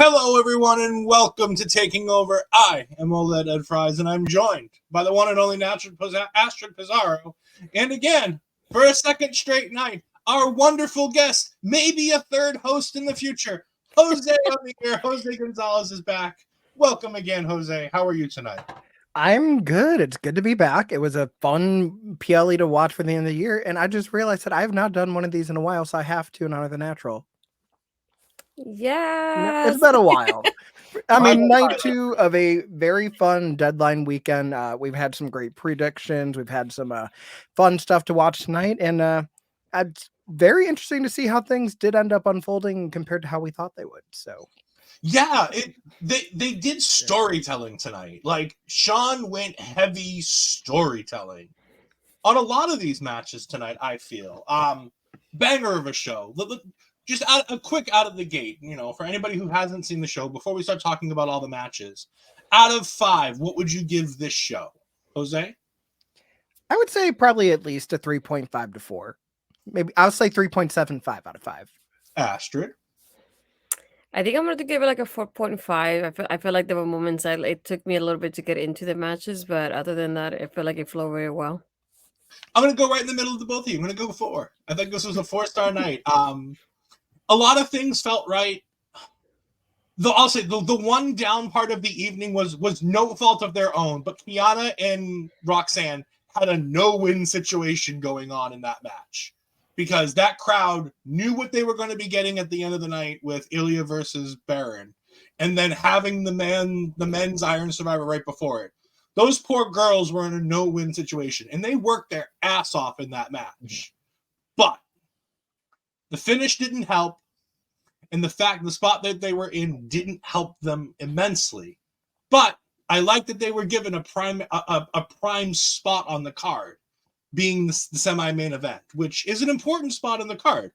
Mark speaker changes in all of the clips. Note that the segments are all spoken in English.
Speaker 1: Hello, everyone, and welcome to Taking Over. I am OLED Ed Fries, and I'm joined by the one and only Astrid Pizarro. And again, for a second straight night, our wonderful guest, maybe a third host in the future, Jose on the air. Jose Gonzalez is back. Welcome again, Jose. How are you tonight?
Speaker 2: I'm good. It's good to be back. It was a fun PLE to watch for the end of the year, and I just realized that I have not done one of these in a while, so I have to in honor of the natural.
Speaker 3: Yeah,
Speaker 2: it's been a while. I mean, night two of a very fun deadline weekend. We've had some great predictions. We've had some fun stuff to watch tonight, and it's very interesting to see how things did end up unfolding compared to how we thought they would. So,
Speaker 1: yeah, they did storytelling tonight. Like, Sean went heavy storytelling on a lot of these matches tonight. I feel banger of a show. Just a quick out of the gate, for anybody who hasn't seen the show, before we start talking about all the matches, out of 5, what would you give this show, Jose?
Speaker 2: I would say probably at least a 3.5 to 4. Maybe I'll say 3.75 out of 5.
Speaker 1: Astrid?
Speaker 3: I think I'm going to give it like a 4.5. I feel like there were moments it took me a little bit to get into the matches, but other than that, I feel like it flowed very well.
Speaker 1: I'm going to go right in the middle of the both of you. I'm going to go 4. I think this was a 4-star night. A lot of things felt right. I'll say the one down part of the evening was no fault of their own, but Kiana and Roxanne had a no-win situation going on in that match because that crowd knew what they were going to be getting at the end of the night with Ilja versus Baron, and then having the men's Iron Survivor right before it. Those poor girls were in a no-win situation, and they worked their ass off in that match. But the finish didn't help, and the spot that they were in didn't help them immensely. But I like that they were given a prime spot on the card. being the semi-main event, which is an important spot on the card.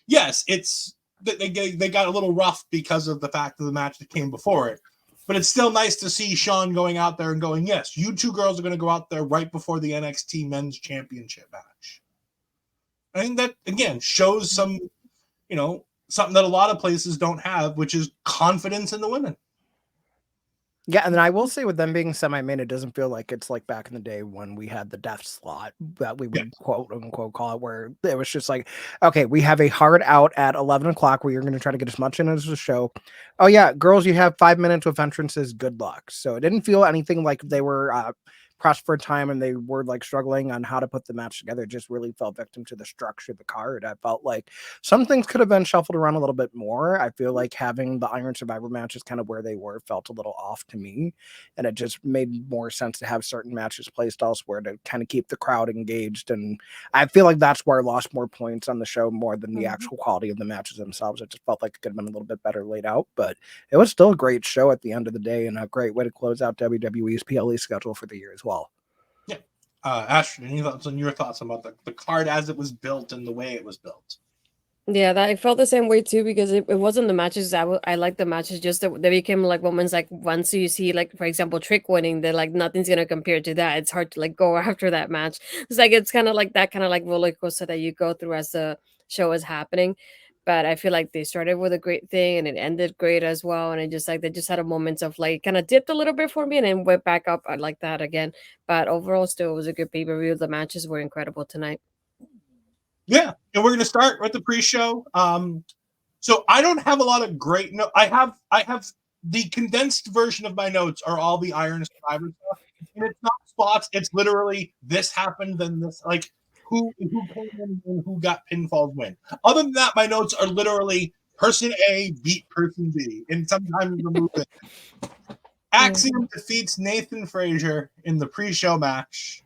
Speaker 1: Yes, it's they got a little rough because of the fact of the match that came before it, but it's still nice to see Sean going out there and going, yes, you two girls are going to go out there right before the NXT Men's Championship match. I think that, again, shows some, something that a lot of places don't have, which is confidence in the women.
Speaker 2: Yeah, and then I will say with them being semi-main, it doesn't feel like it's like back in the day when we had the death slot that we would quote unquote call it, where it was just like, okay, we have a hard out at 11 o'clock where you're going to try to get as much in as the show. Oh yeah, girls, you have 5 minutes with entrances. Good luck. So it didn't feel anything like they were pressed for time and they were like struggling on how to put the match together. It just really fell victim to the structure of the card. I felt like some things could have been shuffled around a little bit more. I feel like having the Iron Survivor matches kind of where they were felt a little off to me, and it just made more sense to have certain matches placed elsewhere to kind of keep the crowd engaged. And I feel like that's where I lost more points on the show more than the actual quality of the matches themselves. It just felt like it could have been a little bit better laid out, but it was still a great show at the end of the day and a great way to close out WWE's PLE schedule for the year as well.
Speaker 1: Yeah. Astrid, any thoughts on your thoughts about the card as it was built and the way it was built?
Speaker 3: Yeah, that I felt the same way too, because it wasn't the matches. I like the matches, just that they became like moments like once you see, like, for example, Trick winning, they're like nothing's gonna compare to that. It's hard to like go after that match. It's like it's kind of like that kind of like roller coaster that you go through as the show is happening. But I feel like they started with a great thing and it ended great as well. And it just like they just had a moment of like kind of dipped a little bit for me and then went back up like that again. But overall, still it was a good pay-per-view. The matches were incredible tonight.
Speaker 1: Yeah, and we're going to start with the pre-show. So I don't have a lot of great notes. I have the condensed version of my notes are all the Iron Survivor stuff, and it's not spots. It's literally this happened, then this, like who came in and who got pinfalls win. Other than that, my notes are literally person A beat person B, and sometimes remove it. Axiom defeats Nathan Frazer in the pre-show match.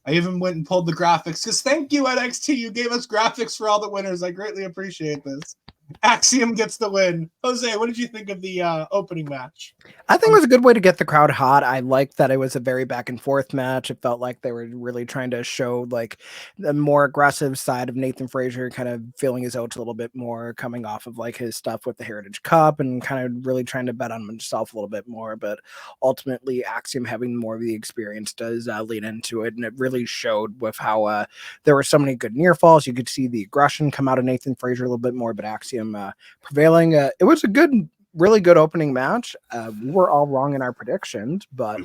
Speaker 1: I even went and pulled the graphics because thank you, NXT. You gave us graphics for all the winners. I greatly appreciate this. Axiom gets the win. Jose, what did you think of the opening match?
Speaker 2: I think it was a good way to get the crowd hot. I liked that it was a very back and forth match. It felt like they were really trying to show like the more aggressive side of Nathan Frazer, kind of feeling his oats a little bit more, coming off of like his stuff with the Heritage Cup and kind of really trying to bet on himself a little bit more. But ultimately, Axiom having more of the experience does lead into it. And it really showed with how there were so many good near falls. You could see the aggression come out of Nathan Frazer a little bit more, but Axiom prevailing. It was a really good opening match. We were all wrong in our predictions, but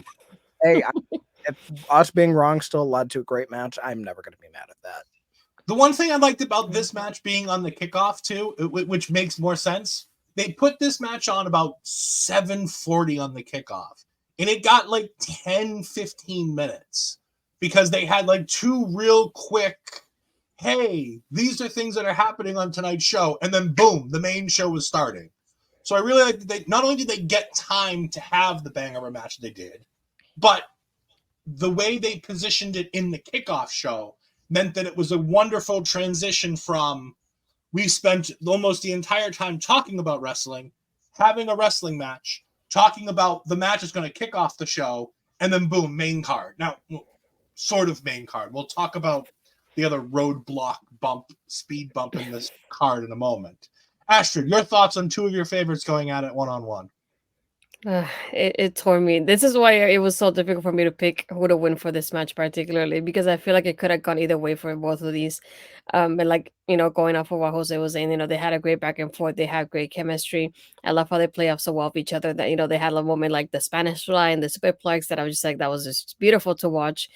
Speaker 2: hey, if us being wrong still led to a great match, I'm never going to be mad at that.
Speaker 1: The one thing I liked about this match being on the kickoff too, which makes more sense, they put this match on about 7:40 on the kickoff, and it got like 10-15 minutes because they had like two real quick, hey, these are things that are happening on tonight's show, and then boom, the main show was starting. So I really like that not only did they get time to have the banger match they did, but the way they positioned it in the kickoff show meant that it was a wonderful transition from we spent almost the entire time talking about wrestling, having a wrestling match, talking about the match is going to kick off the show, and then boom, main card. Now, sort of main card. We'll talk about the other roadblock speed bump in this card in a moment. Astrid, your thoughts on two of your favorites going at it one-on-one?
Speaker 3: It tore me. This is why it was so difficult for me to pick who to win for this match, particularly because I feel like it could have gone either way for both of these. But like, going off of what Jose was saying, they had a great back and forth. They have great chemistry. I love how they play off so well with each other. That they had a moment like the Spanish Fly and the Superplex that I was just like, that was just beautiful to watch.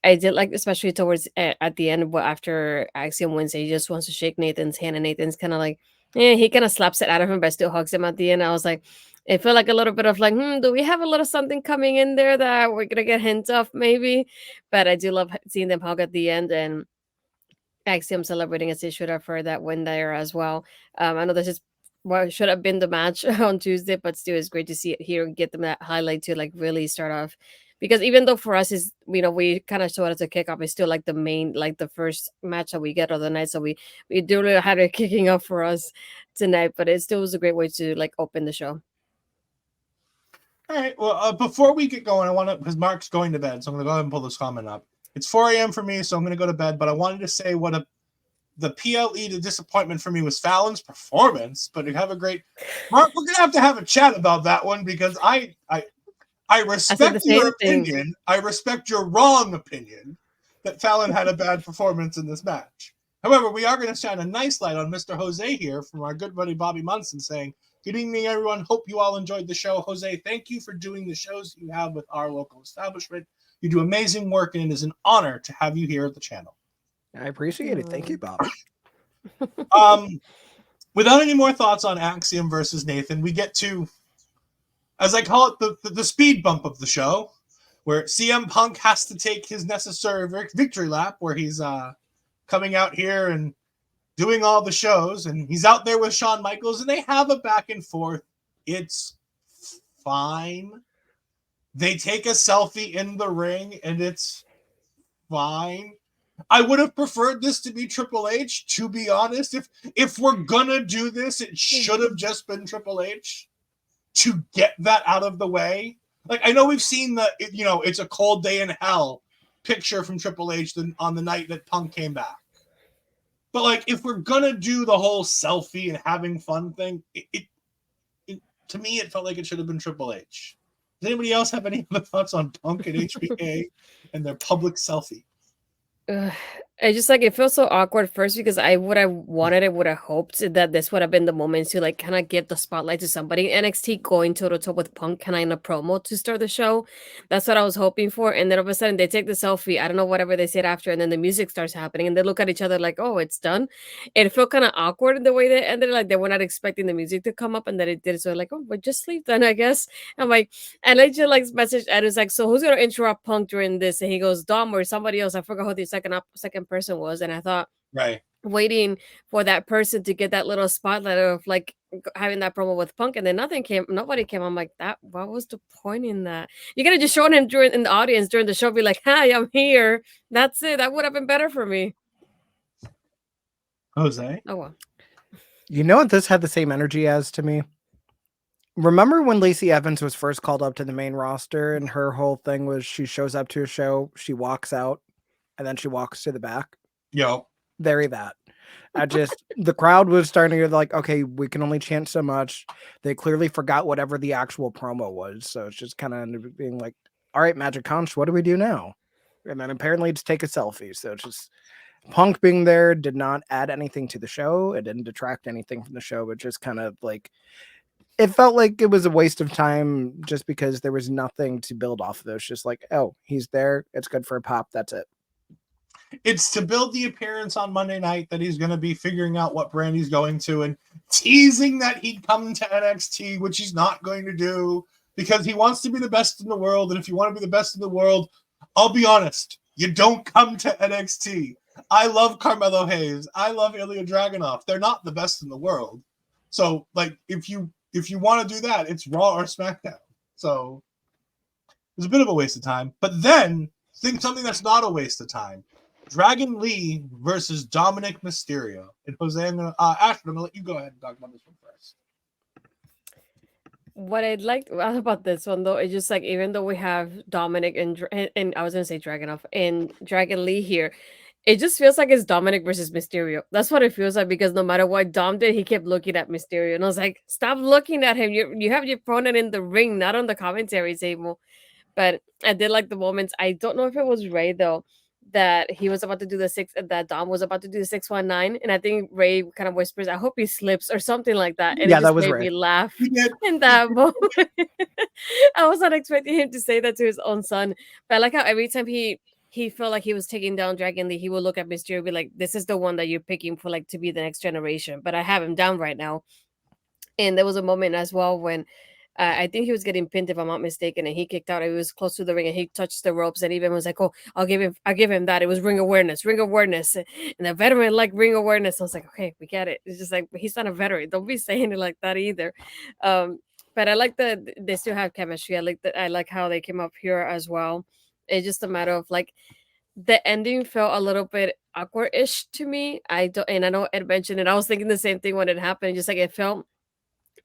Speaker 3: I did like, especially towards at the end, after Axiom wins, he just wants to shake Nathan's hand, and Nathan's kind of like, he kind of slaps it out of him, but still hugs him at the end. I was like, it felt like a little bit of like, do we have a little something coming in there that we're gonna get hints of maybe? But I do love seeing them hug at the end, and Axiom celebrating as he should have for that win there as well. I know this is what should have been the match on Tuesday, but still it's great to see it here and get them that highlight to like really start off. Because even though for us is we kind of saw it as a kickoff, it's still like the main, like the first match that we get of the night. So we do really had it kicking off for us tonight, but it still was a great way to like open the show.
Speaker 1: All right. Well, before we get going, I want to, because Mark's going to bed, so I'm going to go ahead and pull this comment up. It's 4 a.m. for me, so I'm going to go to bed. But I wanted to say the PLE to disappointment for me was Fallon's performance. But you have a great Mark. We're going to have a chat about that one because I respect your opinion. I respect your wrong opinion that Fallon had a bad performance in this match. However, we are going to shine a nice light on Mr. Jose here from our good buddy Bobby Munson saying, good evening, everyone. Hope you all enjoyed the show. Jose, thank you for doing the shows you have with our local establishment. You do amazing work, and it is an honor to have you here at the channel.
Speaker 2: I appreciate it. Thank you, Bobby.
Speaker 1: Without any more thoughts on Axiom versus Nathan, we get to, as I call it, the speed bump of the show, where CM Punk has to take his necessary victory lap, where he's coming out here and doing all the shows, and he's out there with Shawn Michaels, and they have a back and forth. It's fine. They take a selfie in the ring, and it's fine. I would have preferred this to be Triple H, to be honest. If we're gonna do this, it should have just been Triple H to get that out of the way. Like, I know we've seen it's a cold day in hell picture from Triple H on the night that Punk came back. But, like, if we're gonna do the whole selfie and having fun thing, it to me, it felt like it should have been Triple H. Does anybody else have any other thoughts on Punk and HBK and their public selfie?
Speaker 3: I just it feels so awkward first because I would have wanted, I would have hoped that this would have been the moment to kind of give the spotlight to somebody in NXT going toe to toe with Punk kind of in a promo to start the show. That's what I was hoping for. And then all of a sudden they take the selfie. I don't know whatever they said after, and then the music starts happening, and they look at each other like, "Oh, it's done." It felt kind of awkward in the way they ended. Like they were not expecting the music to come up, and then it did. So "Oh, but just sleep then, I guess." I'm like, and I just messaged Ed, was like, "So who's gonna interrupt Punk during this?" And he goes, "Dom or somebody else." I forgot who the second person was, and I thought,
Speaker 1: right,
Speaker 3: waiting for that person to get that little spotlight of having that promo with Punk, and then nobody came. I'm like, that what was the point in that? You could have just shown him in the audience during the show, be like, "Hi, I'm here." That's it. That would have been better for me.
Speaker 1: Jose?
Speaker 3: Oh well.
Speaker 2: You know what this had the same energy as to me? Remember when Lacey Evans was first called up to the main roster, and her whole thing was she shows up to a show, she walks out, and then she walks to the back?
Speaker 1: Yo.
Speaker 2: Very that. The crowd was starting to like, okay, we can only chant so much. They clearly forgot whatever the actual promo was. So it's just kind of being like, all right, Magic Conch, what do we do now? And then apparently it's take a selfie. So it's just Punk being there did not add anything to the show. It didn't detract anything from the show. It just kind of it felt like it was a waste of time just because there was nothing to build off of. It was just like, oh, he's there. It's good for a pop. That's it.
Speaker 1: It's to build the appearance on Monday night that he's going to be figuring out what brand he's going to and teasing that he'd come to NXT, which he's not going to do because he wants to be the best in the world. And if you want to be the best in the world, I'll be honest, you don't come to NXT. I love Carmelo Hayes. I love Ilja Dragunov. They're not the best in the world. So, if you want to do that, it's Raw or SmackDown. So, it's a bit of a waste of time. But then, think something that's not a waste of time. Dragon Lee versus Dominik Mysterio. And Jose, Ashton, I'm going to let you go ahead and talk about this one first.
Speaker 3: What I liked about this one, though, is just even though we have Dominik and I was going to say Dragunov and Dragon Lee here, it just feels like it's Dominik versus Mysterio. That's what it feels like because no matter what Dom did, he kept looking at Mysterio. And I was like, stop looking at him. You have your opponent in the ring, not on the commentary table. But I did like the moments. I don't know if it was Ray, though, that he was about to do that Dom was about to do the 619, and I think Ray kind of whispers, "I hope he slips" or something like that, and
Speaker 2: yeah,
Speaker 3: it just
Speaker 2: that was
Speaker 3: made
Speaker 2: Ray.
Speaker 3: me laugh in that moment. I was not expecting him to say that to his own son, but I like how every time he felt like he was taking down Dragon Lee, he would look at Mysterio and be like, "This is the one that you're picking for to be the next generation," but I have him down right now. And there was a moment as well when I think he was getting pinned, if I'm not mistaken, and he kicked out. He was close to the ring, and he touched the ropes, and even was like, "Oh, I'll give him that." It was ring awareness, and the veteran like ring awareness. I was like, "Okay, we get it." It's just he's not a veteran. Don't be saying it like that either. But I like that they still have chemistry. I like how they came up here as well. It's just a matter of the ending felt a little bit awkward-ish to me. I know Ed mentioned it. I was thinking the same thing when it happened. Just it felt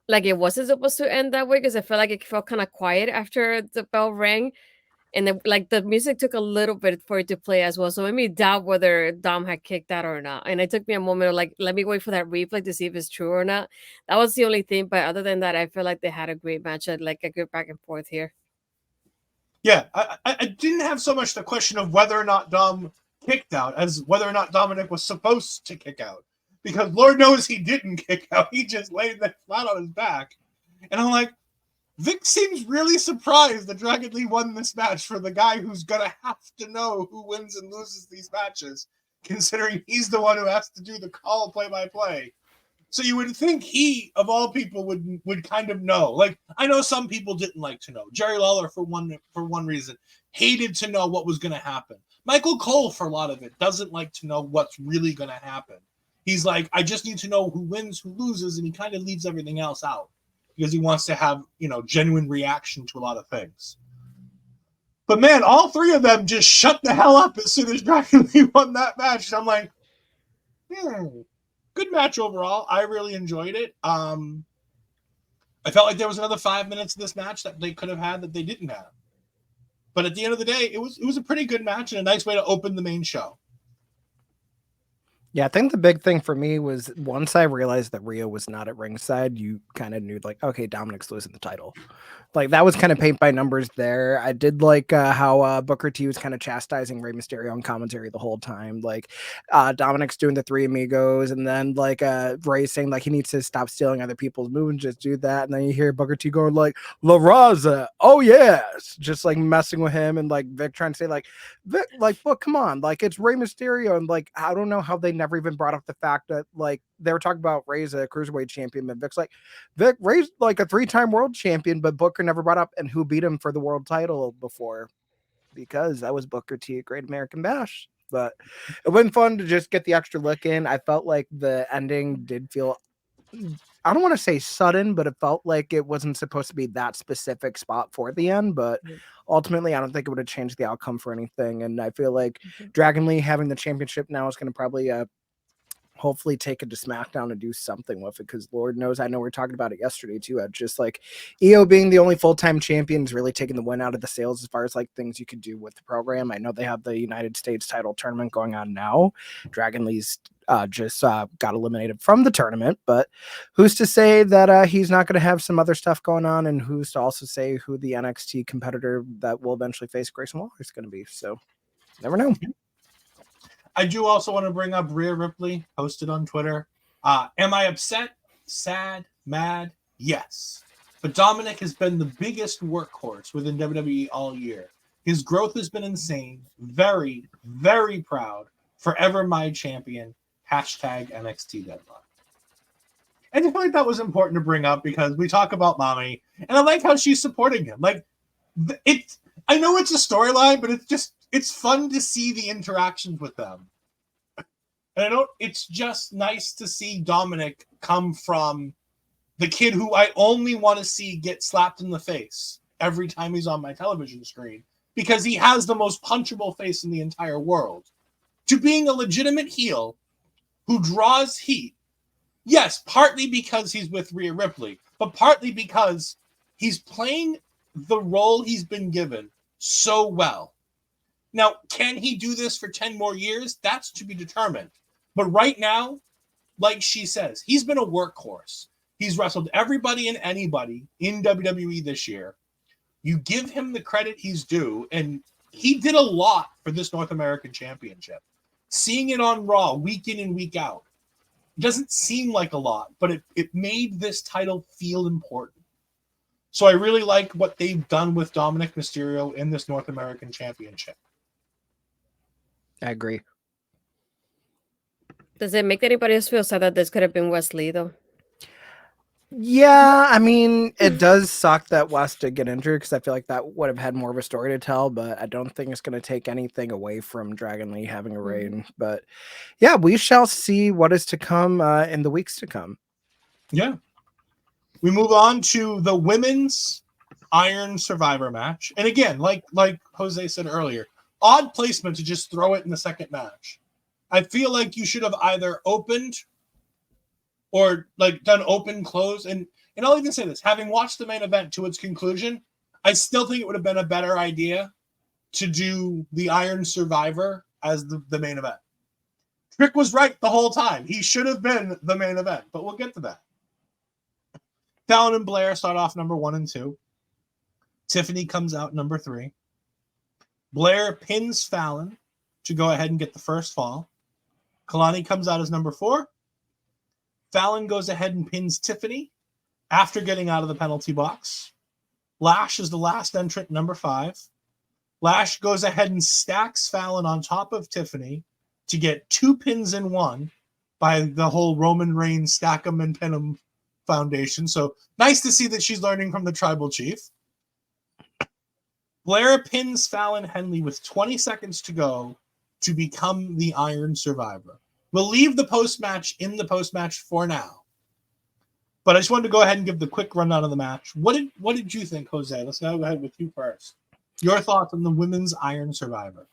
Speaker 3: like it wasn't supposed to end that way because I felt like it felt kind of quiet after the bell rang. And then, like, the music took a little bit for it to play as well, so it made me doubt whether Dom had kicked out or not. And it took me a moment of like, let me wait for that replay to see if it's true or not. That was the only thing. But other than that, I feel like they had a great match, like a good back and forth here.
Speaker 1: Yeah, I didn't have so much the question of whether or not Dom kicked out as whether or not Dominik was supposed to kick out. Because Lord knows he didn't kick out. He just laid there flat on his back. And I'm like, Vic seems really surprised that Dragon Lee won this match for the guy who's going to have to know who wins and loses these matches, considering he's the one who has to do the call play-by-play. So you would think he, of all people, would kind of know. Like, I know some people didn't like to know. Jerry Lawler, for one reason, hated to know what was going to happen. Michael Cole, for a lot of it, doesn't like to know what's really going to happen. He's like, I just need to know who wins, who loses, and he kind of leaves everything else out because he wants to have, genuine reaction to a lot of things. But man, all three of them just shut the hell up as soon as Dragon Lee won that match. And I'm like, good match overall. I really enjoyed it. I felt like there was another 5 minutes of this match that they could have had that they didn't have. But at the end of the day, it was a pretty good match and a nice way to open the main show.
Speaker 2: Yeah, I think the big thing for me was once I realized that Rio was not at ringside, you kind of knew like, okay, Dominik's losing the title. Like that was kind of paint by numbers there. I did like how Booker T was kind of chastising Rey Mysterio on commentary the whole time. Like Dominik's doing the Three Amigos, and then like Rey saying like he needs to stop stealing other people's moves and just do that. And then you hear Booker T going like La Raza, oh yes, just like messing with him, and like Vic trying to say like Vic, like, well, come on, like it's Rey Mysterio, and like I don't know how they never even brought up the fact that like they were talking about Rey's a cruiserweight champion, but Vic's like Vic Rey's like a 3-time world champion, but Booker never brought up and who beat him for the world title before, because that was Booker T at Great American Bash. But it was fun to just get the extra look in. I felt like the ending did feel, I don't want to say sudden, but it felt like it wasn't supposed to be that specific spot for the end. But ultimately, I don't think it would have changed the outcome for anything. And I feel like Dragon Lee having the championship now is going to probably hopefully take it to SmackDown and do something with it, because Lord knows, I know we were talking about it yesterday too. Just like EO being the only full-time champion is really taking the win out of the sails as far as like things you could do with the program. I know they have the United States title tournament going on now. Dragon Lee's just got eliminated from the tournament, but who's to say that he's not going to have some other stuff going on, and who's to also say who the NXT competitor that will eventually face Grayson Waller is going to be. So never know.
Speaker 1: I do also want to bring up Rhea Ripley, posted on Twitter. Am I upset, sad, mad? Yes. But Dominik has been the biggest workhorse within WWE all year. His growth has been insane. Very, very proud. Forever my champion. Hashtag NXT Deadline. And I feel like that was important to bring up because we talk about Mommy, and I like how she's supporting him. Like, I know it's a storyline, but it's fun to see the interactions with them. And it's just nice to see Dominik come from the kid who I only want to see get slapped in the face every time he's on my television screen because he has the most punchable face in the entire world, to being a legitimate heel who draws heat. Yes, partly because he's with Rhea Ripley, but partly because he's playing the role he's been given so well. Now, can he do this for 10 more years? That's to be determined. But right now, like she says, he's been a workhorse. He's wrestled everybody and anybody in WWE this year. You give him the credit he's due, and he did a lot for this North American Championship. Seeing it on Raw week in and week out doesn't seem like a lot, but it made this title feel important. So I really like what they've done with Dominik Mysterio in this North American Championship.
Speaker 2: I agree.
Speaker 3: Does it make anybody else feel sad that this could have been Wesley, though?
Speaker 2: Yeah, I mean, it does suck that West did get injured, because I feel like that would have had more of a story to tell, but I don't think it's going to take anything away from Dragon Lee having a reign. But yeah, we shall see what is to come in the weeks to come.
Speaker 1: Yeah. We move on to the women's Iron Survivor match. And again, like Jose said earlier, odd placement to just throw it in the second match. I feel like you should have either opened or like done open, close. And I'll even say this, having watched the main event to its conclusion, I still think it would have been a better idea to do the Iron Survivor as the main event. Trick was right the whole time. He should have been the main event, but we'll get to that. Fallon and Blair start off number 1 and 2. Tiffany comes out number 3. Blair pins Fallon to go ahead and get the first fall. Kelani comes out as number 4. Fallon goes ahead and pins Tiffany after getting out of the penalty box. Lash is the last entrant, number 5. Lash goes ahead and stacks Fallon on top of Tiffany to get 2 pins in 1 by the whole Roman Reigns stack 'em and pin 'em foundation. So nice to see that she's learning from the tribal chief. Blair pins Fallon Henley with 20 seconds to go to become the Iron Survivor. We'll leave the post-match in the post-match for now. But I just wanted to go ahead and give the quick rundown of the match. What did you think, Jose? Let's go ahead with you first. Your thoughts on the Women's Iron Survivor.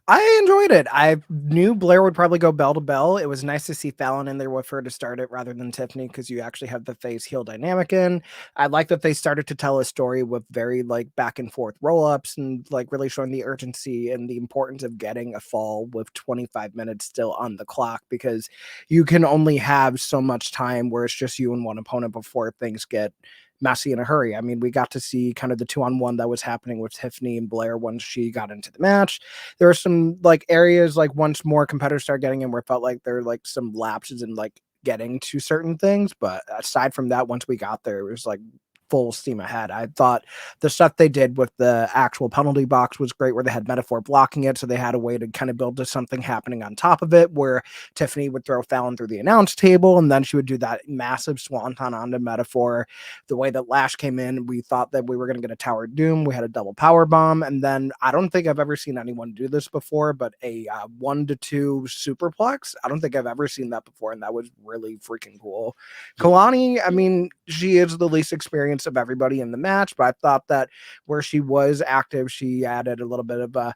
Speaker 2: I enjoyed it. I knew Blair would probably go bell to bell. It was nice to see Fallon in there with her to start it rather than Tiffany, because you actually have the face heel dynamic in. I like that they started to tell a story with very like back and forth roll ups and like really showing the urgency and the importance of getting a fall with 25 minutes still on the clock, because you can only have so much time where it's just you and one opponent before things get messy in a hurry. I mean, we got to see kind of the 2-on-1 that was happening with Tiffany and Blair once she got into the match. There were some like areas like once more competitors started getting in where it felt like there were like some lapses in like getting to certain things. But aside from that, once we got there, it was like full steam ahead. I thought the stuff they did with the actual penalty box was great, where they had Metaphor blocking it, so they had a way to kind of build to something happening on top of it, where Tiffany would throw Fallon through the announce table, and then she would do that massive swanton onto Metaphor. The way that Lash came in, we thought that we were going to get a Tower of Doom. We had a double power bomb, and then I don't think I've ever seen anyone do this before, but a 1-2 superplex. I don't think I've ever seen that before, and that was really freaking cool. Kelani, I mean, she is the least experienced of everybody in the match, but I thought that where she was active, she added a little bit of I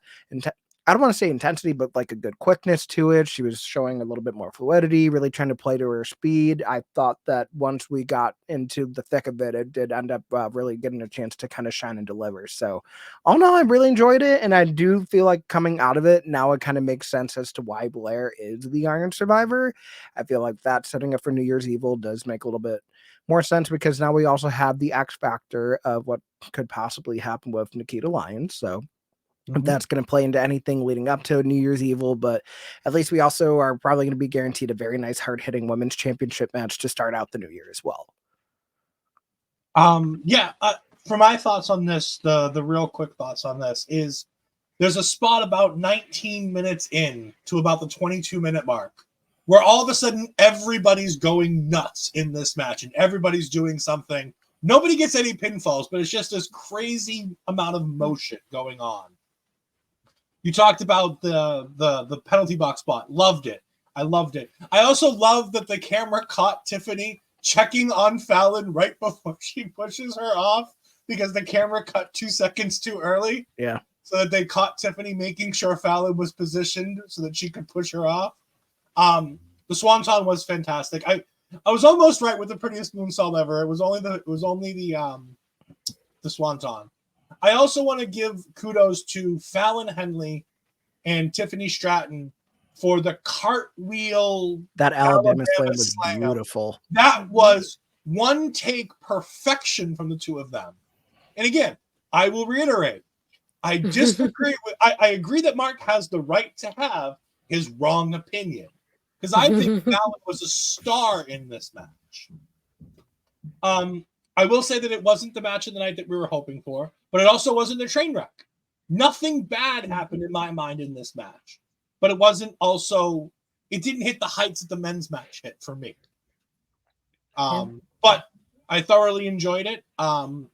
Speaker 2: don't want to say intensity, but like a good quickness to it. She was showing a little bit more fluidity, really trying to play to her speed. I thought that once we got into the thick of it, it did end up really getting a chance to kind of shine and deliver. So all in all, I really enjoyed it. And I do feel like coming out of it, now it kind of makes sense as to why Blair is the Iron Survivor. I feel like that setting up for New Year's Evil does make a little bit more sense, because now we also have the X factor of what could possibly happen with Nikita Lyons. So if that's going to play into anything leading up to New Year's Evil, but at least we also are probably going to be guaranteed a very nice hard-hitting women's championship match to start out the new year as well.
Speaker 1: For my thoughts on this, the real quick thoughts on this is there's a spot about 19 minutes in to about the 22-minute mark where all of a sudden everybody's going nuts in this match and everybody's doing something. Nobody gets any pinfalls, but it's just this crazy amount of motion going on. You talked about the penalty box spot. Loved it. I loved it. I also love that the camera caught Tiffany checking on Fallon right before she pushes her off, because the camera cut 2 seconds too early.
Speaker 2: Yeah.
Speaker 1: So that they caught Tiffany making sure Fallon was positioned so that she could push her off. The Swanton was fantastic. I was almost right with the prettiest moonsault ever. It was only the Swanton. I also want to give kudos to Fallon Henley and Tiffany Stratton for the cartwheel.
Speaker 2: That Alabama slam was beautiful.
Speaker 1: That was one take perfection from the two of them. And again, I will reiterate, I disagree with. I agree that Mark has the right to have his wrong opinion, because I think Fallon was a star in this match. I will say that it wasn't the match of the night that we were hoping for, but it also wasn't a train wreck. Nothing bad happened in my mind in this match, but it wasn't also. It didn't hit the heights that the men's match hit for me. But I thoroughly enjoyed it.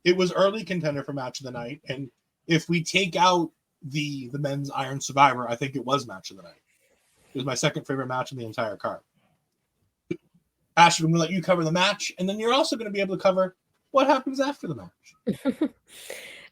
Speaker 1: It was early contender for match of the night, and if we take out the men's Iron Survivor, I think it was match of the night. It was my second favorite match in the entire card. Ashley, I'm going to let you cover the match, and then you're also going to be able to cover what happens after the match.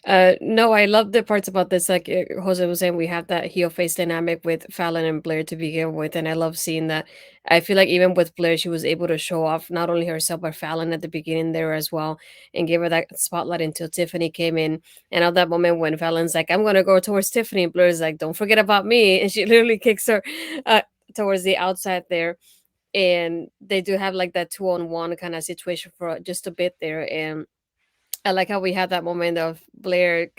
Speaker 3: No, I love the parts about this. Like Jose was saying, we have that heel face dynamic with Fallon and Blair to begin with, and I love seeing that. I feel like even with Blair, she was able to show off not only herself but Fallon at the beginning there as well, and give her that spotlight until Tiffany came in. And at that moment when Fallon's like, "I'm gonna go towards Tiffany," and Blair's like, "Don't forget about me," and she literally kicks her uh, towards the outside there. And they do have like that 2-on-1 kind of situation for just a bit there, and I like how we had that moment of Blair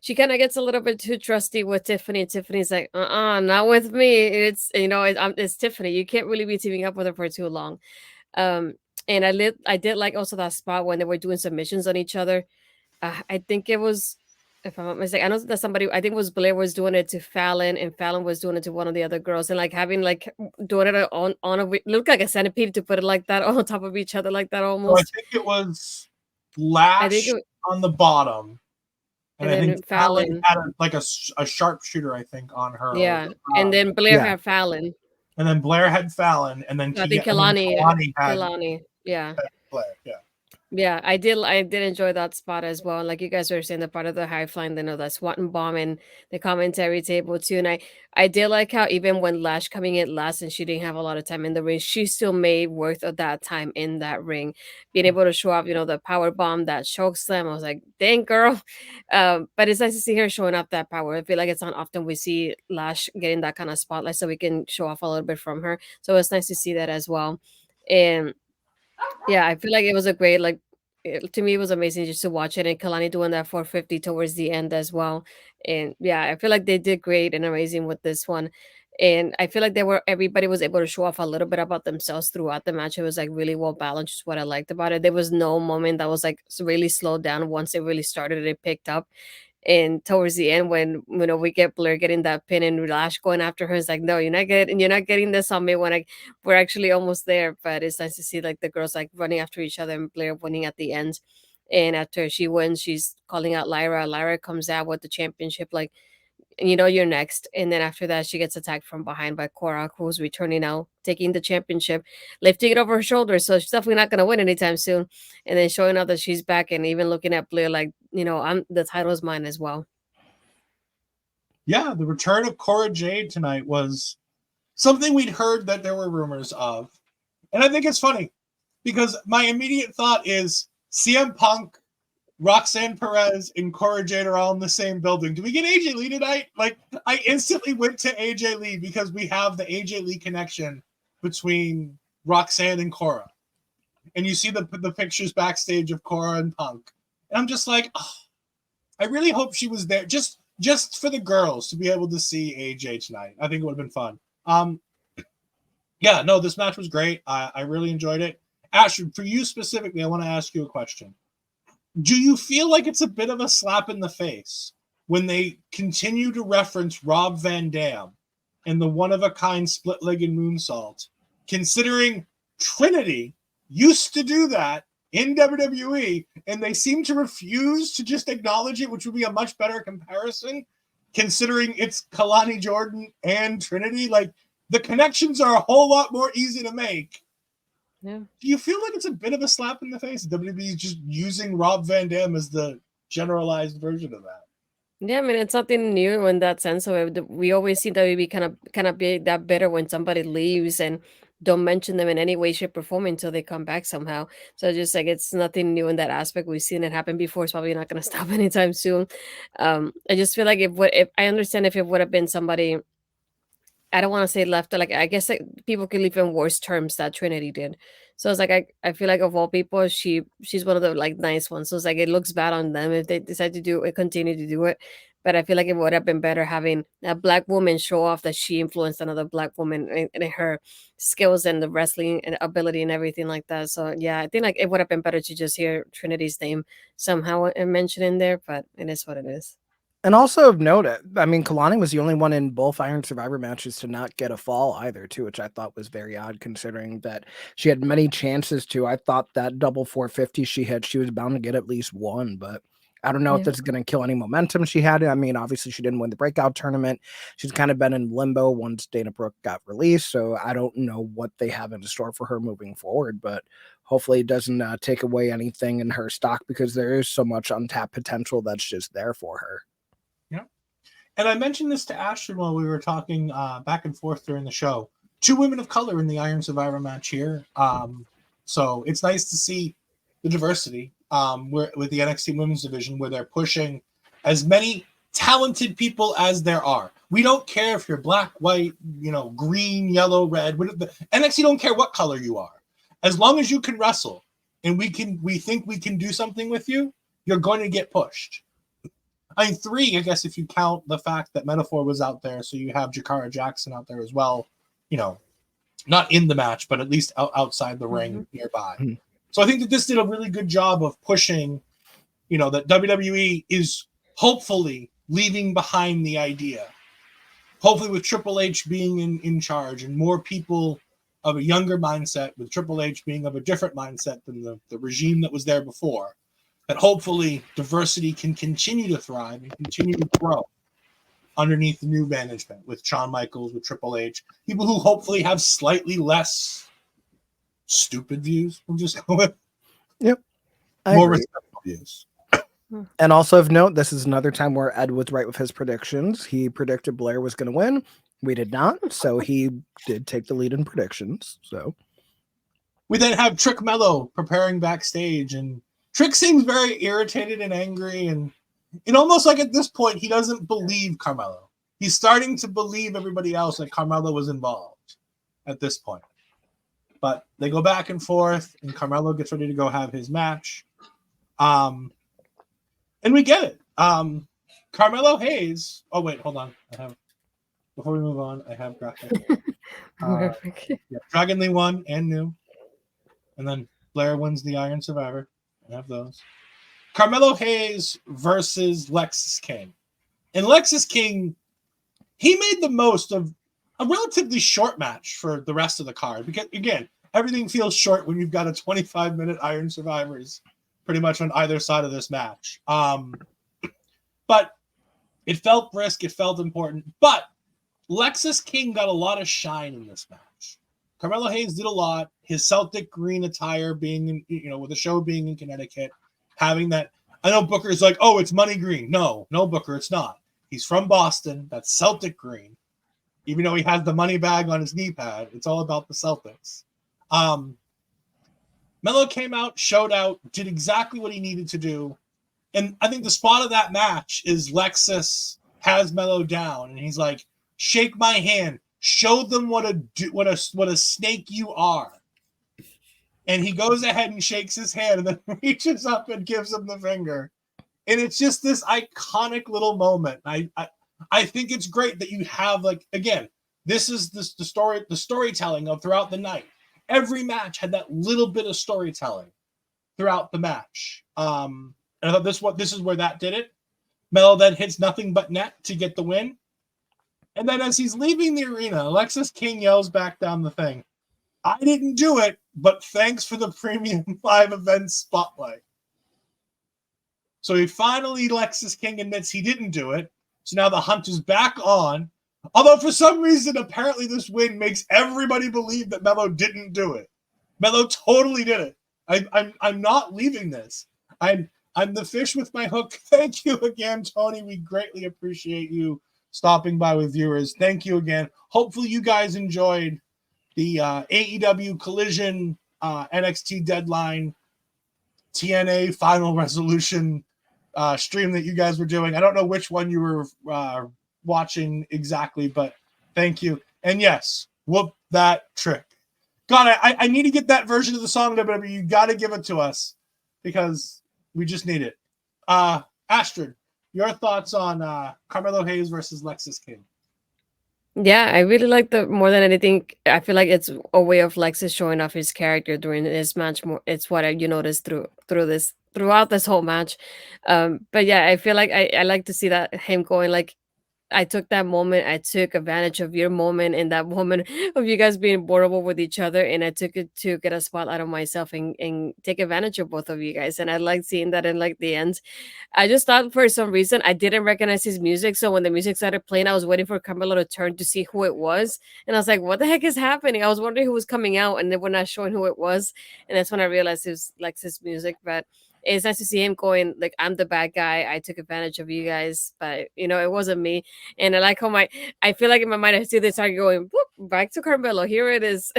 Speaker 3: she kind of gets a little bit too trusty with Tiffany. Tiffany's like, not with me. It's, it's Tiffany. You can't really be teaming up with her for too long. Um, and I did like also that spot when they were doing submissions on each other. I think it was, if I'm not mistaken, I know that I think it was Blair was doing it to Fallon, and Fallon was doing it to one of the other girls, and like having like doing it on look like a centipede to put it like that on top of each other like that
Speaker 1: So I
Speaker 3: almost.
Speaker 1: think it was
Speaker 3: I think
Speaker 1: Lash
Speaker 3: it,
Speaker 1: on the bottom, and I
Speaker 3: and
Speaker 1: think
Speaker 3: then
Speaker 1: Fallon
Speaker 3: Fallon.
Speaker 1: had a sharpshooter, I think, on her.
Speaker 3: Yeah, and then Blair
Speaker 2: Yeah.
Speaker 3: had Fallon.
Speaker 1: And then Blair had Fallon, and then
Speaker 3: I think Kelani, yeah.
Speaker 1: had Blair. Yeah.
Speaker 3: Yeah, I did enjoy that spot as well. Like you guys were saying, the part of the high flying, they know that SWAT and bomb and the commentary table too. And I did like how even when Lash coming in last and she didn't have a lot of time in the ring, she still made worth of that time in that ring, being able to show off, the power bomb, that choke slam. I was like, dang girl. But it's nice to see her showing up that power. I feel like it's not often we see Lash getting that kind of spotlight, so we can show off a little bit from her. So it's nice to see that as well. And yeah, I feel like it was a great to me it was amazing just to watch it, and Kalani doing that 450 towards the end as well. And yeah, I feel like they did great and amazing with this one. And I feel like everybody was able to show off a little bit about themselves throughout the match. It was like really well balanced, just what I liked about it. There was no moment that was like really slowed down. Once it really started, it picked up. And towards the end, when we get Blair getting that pin and Lash going after her, it's like, no, you're not getting this on me when we're actually almost there. But it's nice to see like the girls like running after each other and Blair winning at the end. And after she wins, she's calling out Lyra. Lyra comes out with the championship, like, you're next. And then after that, she gets attacked from behind by Cora, who's returning now, taking the championship, lifting it over her shoulders. So she's definitely not going to win anytime soon. And then showing out that she's back and even looking at Blair like, the title is mine as well.
Speaker 1: Yeah, the return of Cora Jade tonight was something we'd heard that there were rumors of. And I think it's funny because my immediate thought is CM Punk, Roxanne Perez, and Cora Jade are all in the same building. Do we get AJ Lee tonight? Like, I instantly went to AJ Lee because we have the AJ Lee connection between Roxanne and Cora. And you see the pictures backstage of Cora and Punk. And I'm just like, oh, I really hope she was there just for the girls to be able to see AJ tonight. I think it would have been fun. Yeah, no, this match was great. I really enjoyed it. Astrid, for you specifically, I want to ask you a question. Do you feel like it's a bit of a slap in the face when they continue to reference Rob Van Dam and the one-of-a-kind split-legged moonsault, considering Trinity used to do that in WWE, and they seem to refuse to just acknowledge it, which would be a much better comparison, considering it's Kelani Jordan and Trinity? Like, the connections are a whole lot more easy to make.
Speaker 3: Yeah.
Speaker 1: Do you feel like it's a bit of a slap in the face? WWE is just using Rob Van Dam as the generalized version of that.
Speaker 3: Yeah, I mean it's something new in that sense. So we always see WWE kind of be that better when somebody leaves and don't mention them in any way, shape, or form until they come back somehow. So just like it's nothing new in that aspect. We've seen it happen before. It's probably not going to stop anytime soon. I just feel like if I understand if it would have been somebody, I don't want to say left, like I guess like, people could leave in worse terms that Trinity did. So it's like I feel like of all people, she's one of the like nice ones. So it's like it looks bad on them if they decide to do it, continue to do it. But I feel like it would have been better having a black woman show off that she influenced another black woman in her skills and the wrestling and ability and everything like that. So yeah, I think like it would have been better to just hear Trinity's name somehow mentioned in there. But it is what it is.
Speaker 2: And also of note, I mean, Kelani was the only one in both Iron Survivor matches to not get a fall either, too, which I thought was very odd considering that she had many chances to. I thought that double 450 she was bound to get at least one, but I don't know if this is going to kill any momentum she had. I mean, obviously she didn't win the breakout tournament. She's kind of been in limbo once Dana Brooke got released. So I don't know what they have in store for her moving forward, but hopefully it doesn't take away anything in her stock, because there is so much untapped potential that's just there for her.
Speaker 1: Yeah. And I mentioned this to Ashton while we were talking back and forth during the show. 2 women of color in the Iron Survivor match here. So it's nice to see the diversity with the NXT Women's Division, where they're pushing as many talented people as there are. We don't care if you're black, white, green, yellow, red. NXT don't care what color you are. As long as you can wrestle and we think we can do something with you, you're going to get pushed. I mean, 3, I guess, if you count the fact that Metaphor was out there, so you have Jakara Jackson out there as well, not in the match, but at least outside the ring nearby. Mm-hmm. So I think that this did a really good job of pushing, that WWE is hopefully leaving behind the idea. Hopefully with Triple H being in charge and more people of a younger mindset, with Triple H being of a different mindset than the regime that was there before, that hopefully diversity can continue to thrive and continue to grow underneath the new management with Shawn Michaels, with Triple H, people who hopefully have slightly less stupid views. We'll just go with more respectful views.
Speaker 2: And also of note, this is another time where Ed was right with his predictions. He predicted Blair was going to win. We did not, so he did take the lead in predictions. So
Speaker 1: we then have Trick Mello preparing backstage, and Trick seems very irritated and angry, and almost like at this point he doesn't believe Carmelo. He's starting to believe everybody else that Carmelo was involved at this point. But they go back and forth, and Carmelo gets ready to go have his match. And we get it. Carmelo Hayes. Oh, wait, hold on. Before we move on, I have graphic. Dragon Lee won and new. And then Blair wins the Iron Survivor. I have those. Carmelo Hayes versus Lexis King. And Lexis King, he made the most of a relatively short match for the rest of the card. Because, again, everything feels short when you've got a 25-minute Iron Survivors pretty much on either side of this match. But it felt brisk. It felt important. But Lexis King got a lot of shine in this match. Carmelo Hayes did a lot. His Celtic green attire being, with the show being in Connecticut, having that. I know Booker's like, oh, it's money green. No, Booker, it's not. He's from Boston. That's Celtic green. Even though he has the money bag on his knee pad, it's all about the Celtics. Melo came out, showed out, did exactly what he needed to do. And I think the spot of that match is Lexis has Melo down, and he's like, shake my hand. Show them what a snake you are. And he goes ahead and shakes his hand and then reaches up and gives him the finger. And it's just this iconic little moment. I think it's great that you have, like, again, this is the storytelling of throughout the night. Every match had that little bit of storytelling throughout the match. And I thought this is where that did it. Melo then hits nothing but net to get the win. And then as he's leaving the arena, Lexis King yells back down the thing, I didn't do it, but thanks for the premium live event spotlight. So Lexis King admits he didn't do it. So now the hunt is back on. Although for some reason, apparently this win makes everybody believe that Melo didn't do it. Melo totally did it. I'm not leaving this. I'm the fish with my hook. Thank you again, Tony. We greatly appreciate you stopping by with viewers. Thank you again. Hopefully you guys enjoyed the AEW Collision, NXT Deadline, TNA Final Resolution stream that you guys were doing. I don't know which one you were watching exactly, but thank you. And yes, whoop that trick. God, I need to get that version of the song, WWE. You got to give it to us because we just need it. Astrid, your thoughts on Carmelo Hayes versus Lexis King?
Speaker 3: Yeah, I really like more than anything. I feel like it's a way of Lexis showing off his character during this match. More, it's what you noticed throughout this whole match. But yeah, I feel like I like to see that him going like I took that moment. I took advantage of your moment and that moment of you guys being vulnerable with each other, and I took it to get a spotlight on myself and take advantage of both of you guys. And I like seeing that in like the end. I just thought for some reason I didn't recognize his music, so when the music started playing, I was waiting for Carmelo to turn to see who it was, and I was like, "What the heck is happening?" I was wondering who was coming out, and they were not showing who it was, and that's when I realized it was Lexis' music. But it's nice to see him going like, "I'm the bad guy. I took advantage of you guys, but it wasn't me." And I like how I feel like in my mind I see this target going whoop, back to Carmelo. Here it is.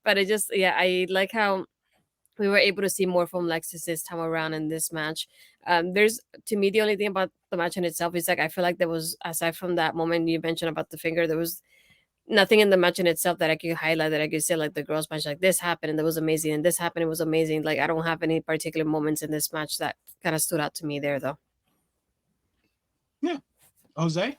Speaker 3: But it just, yeah, I like how we were able to see more from Lexis this time around in this match. There's, to me, the only thing about the match in itself is like I feel like there was, aside from that moment you mentioned about the finger, there was nothing in the match in itself that I could highlight, that I could say like the girls match, like this happened and that was amazing and this happened, it was amazing. Like I don't have any particular moments in this match that kind of stood out to me there though.
Speaker 1: Yeah. Jose?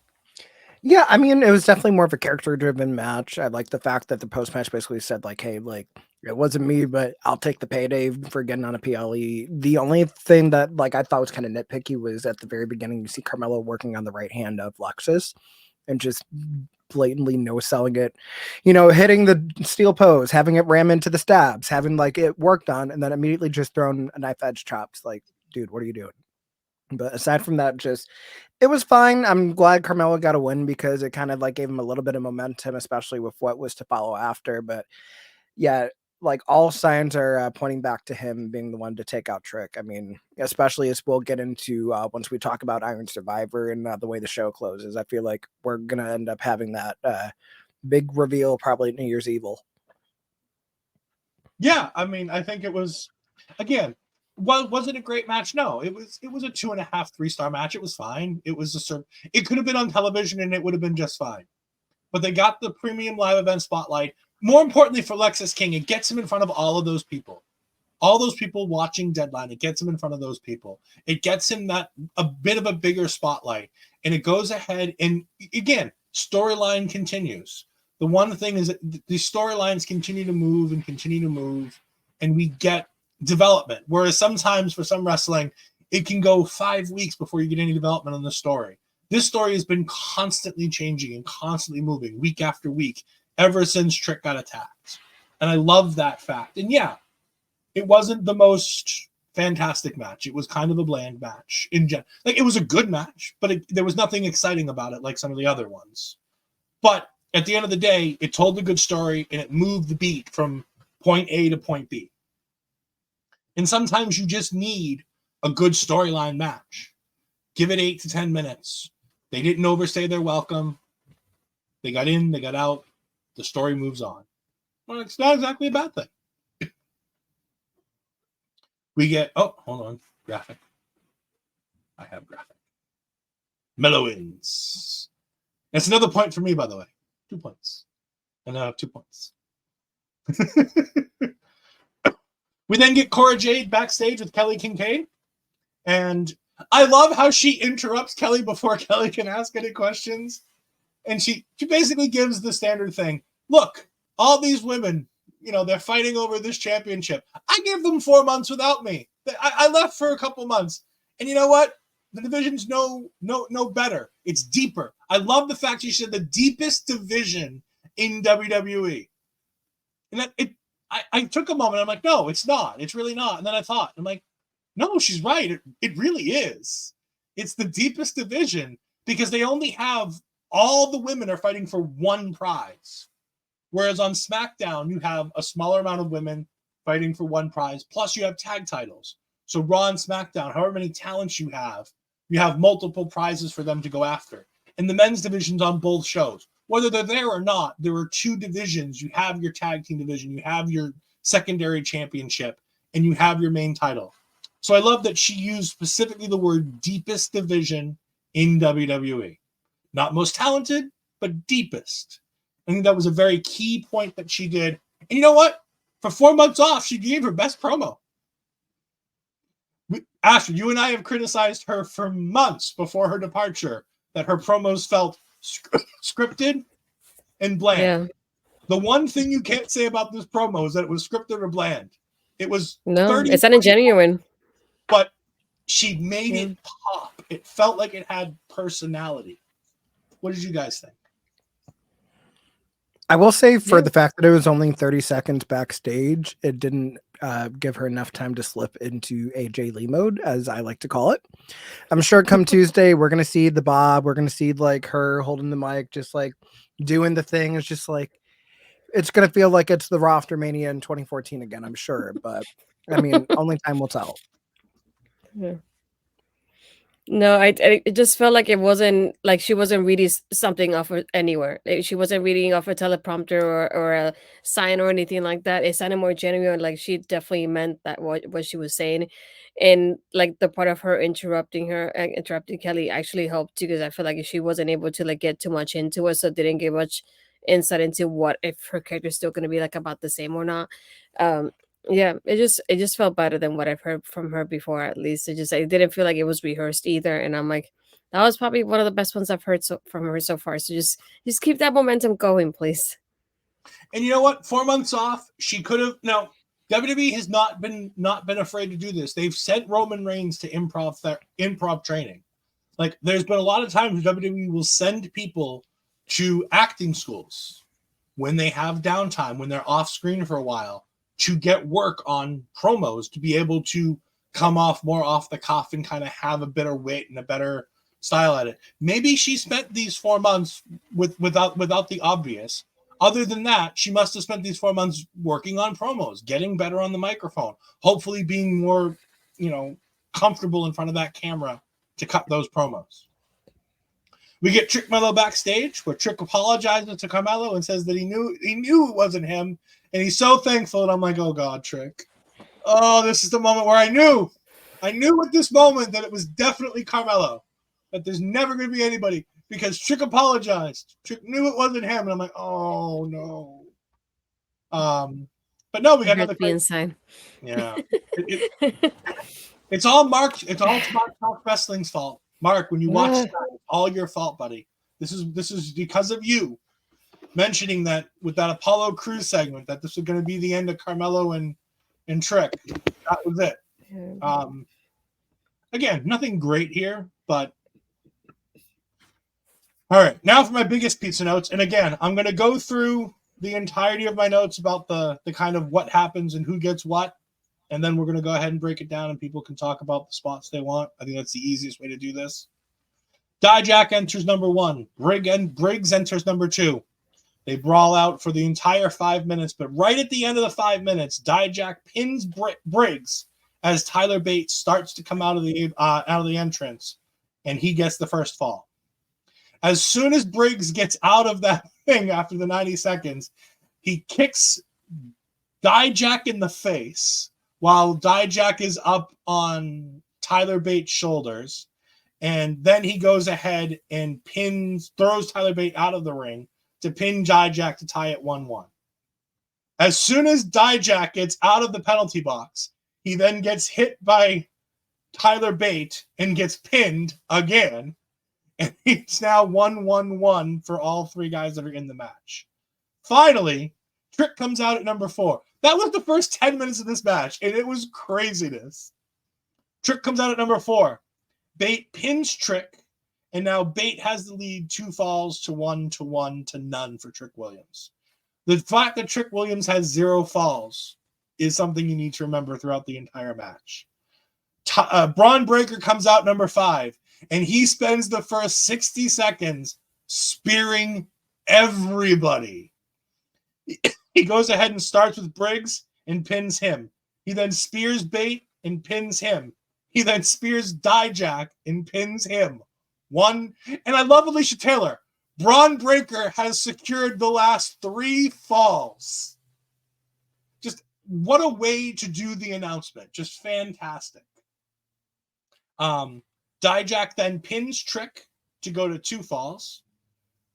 Speaker 2: Yeah, I mean, it was definitely more of a character-driven match. I like the fact that the post-match basically said, like, hey, like, it wasn't me, but I'll take the payday for getting on a PLE. The only thing that, like, I thought was kind of nitpicky was at the very beginning, you see Carmelo working on the right hand of Lexis and just blatantly no-selling it. Hitting the steel pose, having it ram into the stabs, having, like, it worked on, and then immediately just throwing a knife-edge chops. Like, dude, what are you doing? But aside from that, it was fine. I'm glad Carmelo got a win because it kind of like gave him a little bit of momentum, especially with what was to follow after. But yeah, like all signs are pointing back to him being the one to take out Trick. I mean, especially as we'll get into once we talk about Iron Survivor and the way the show closes. I feel like we're going to end up having that big reveal probably at New Year's Evil.
Speaker 1: Yeah, I mean, I think it was, again, was it a great match? No, it was a 2.5, 3-star match. It was fine. It was it could have been on television and it would have been just fine. But they got the premium live event spotlight. More importantly for Lexis King, it gets him in front of all of those people. All those people watching Deadline, it gets him in front of those people. It gets him a bit of a bigger spotlight. And it goes ahead and, again, storyline continues. The one thing is that the storylines continue to move, and we get development. Whereas sometimes for some wrestling, it can go 5 weeks before you get any development on the story. This story has been constantly changing and constantly moving week after week ever since Trick got attacked. And I love that fact. And yeah, it wasn't the most fantastic match. It was kind of a bland match in general. Like, it was a good match, but there was nothing exciting about it like some of the other ones. But at the end of the day, it told a good story and it moved the beat from point A to point B. And sometimes you just need a good storyline match. Give it 8 to 10 minutes. They didn't overstay their welcome. They got in, they got out. The story moves on. Well, it's not exactly a bad thing. We get, hold on, graphic. I have graphic. Mellow wins. That's another point for me, by the way. 2 points. And I have 2 points. We then get Cora Jade backstage with Kelly Kincaid. And I love how she interrupts Kelly before Kelly can ask any questions. And she basically gives the standard thing. Look, all these women, they're fighting over this championship. I gave them 4 months without me. I left for a couple months. And you know what? The division's no better. It's deeper. I love the fact she said the deepest division in WWE. And I took a moment. I'm like, no, it's not. It's really not. And then I thought, I'm like, no, she's right. It really is. It's the deepest division because they only have all the women are fighting for one prize. Whereas on SmackDown, you have a smaller amount of women fighting for one prize. Plus you have tag titles. So Raw and SmackDown, however many talents you have multiple prizes for them to go after. And the men's division's on both shows. Whether they're there or not, there are 2 divisions. You have your tag team division, you have your secondary championship, and you have your main title. So I love that she used specifically the word deepest division in WWE. Not most talented, but deepest. I think that was a very key point that she did. And you know what? For 4 months off, she gave her best promo. Astrid, you and I have criticized her for months before her departure that her promos felt scripted and bland.
Speaker 3: Yeah.
Speaker 1: The one thing you can't say about this promo is that it was scripted or bland. It was
Speaker 3: it's not genuine.
Speaker 1: But she made it pop. It felt like it had personality. What did you guys think?
Speaker 2: I will say for the fact that it was only 30 seconds backstage, it didn't give her enough time to slip into AJ Lee mode, as I like to call it. I'm sure come Tuesday, we're going to see the Bob. We're going to see like her holding the mic, just like doing the thing. It's just like, it's going to feel like it's the Raw After Mania in 2014 again, I'm sure. But I mean, only time will tell.
Speaker 3: Yeah. No, it just felt like it wasn't like she wasn't reading something off anywhere. She wasn't reading off a teleprompter or a sign or anything like that. It sounded more genuine, like she definitely meant that what she was saying, and like the part of her interrupting Kelly actually helped too, because I feel like she wasn't able to like get too much into it, so didn't get much insight into what if her character's still going to be like about the same or not. Yeah, it just felt better than what I've heard from her before. At least it didn't feel like it was rehearsed either. And I'm like, that was probably one of the best ones I've heard from her so far. So just keep that momentum going, please.
Speaker 1: And you know what? 4 months off, she could have. Now WWE has not been afraid to do this. They've sent Roman Reigns to improv training. Like there's been a lot of times WWE will send people to acting schools when they have downtime, when they're off screen for a while, to get work on promos, to be able to come off more off the cuff and kind of have a better wit and a better style at it. Maybe she spent these 4 months without the obvious. Other than that, she must have spent these 4 months working on promos, getting better on the microphone, hopefully being more, comfortable in front of that camera to cut those promos. We get Trick Mello backstage, where Trick apologizes to Carmelo and says that he knew it wasn't him, and he's so thankful. And I'm like, oh God, Trick. Oh, this is the moment where I knew at this moment that it was definitely Carmelo, that there's never going to be anybody, because Trick apologized. Trick knew it wasn't him, and I'm like, oh no. But no, we got another
Speaker 3: inside.
Speaker 1: Yeah. It's all Mark. It's all Mark Wrestling's fault. Mark, when you watch that, it's all your fault, buddy. This is because of you mentioning that with that Apollo Crews segment that this was going to be the end of Carmelo and Trick. That was it. Again, nothing great here, but all right. Now for my biggest pizza notes, and again, I'm going to go through the entirety of my notes about the kind of what happens and who gets what. And then we're going to go ahead and break it down and people can talk about the spots they want. I think that's the easiest way to do this. Dijak enters number 1. Briggs enters number 2. They brawl out for the entire 5 minutes, but right at the end of the 5 minutes, Dijak pins Briggs as Tyler Bate starts to come out of the entrance, and he gets the first fall. As soon as Briggs gets out of that thing after the 90 seconds, he kicks Dijak in the face, while Dijak is up on Tyler Bate's shoulders. And then he goes ahead and throws Tyler Bate out of the ring to pin Dijak to tie it 1-1. As soon as Dijak gets out of the penalty box, he then gets hit by Tyler Bate and gets pinned again. And it's now 1-1-1 for all 3 guys that are in the match. Finally, Trick comes out at number 4. That was the first 10 minutes of this match, and it was craziness. Trick comes out at number 4. Bate pins Trick, and now Bate has the lead 2 falls to 1 to none for Trick Williams. The fact that Trick Williams has 0 falls is something you need to remember throughout the entire match. Braun Breaker comes out number 5, and he spends the first 60 seconds spearing everybody. He goes ahead and starts with Briggs and pins him. He then spears Bate and pins him. He then spears Dijak and pins him. And I love Alicia Taylor. Braun Breaker has secured the last 3 falls. Just what a way to do the announcement. Just fantastic. Dijak then pins Trick to go to 2 falls.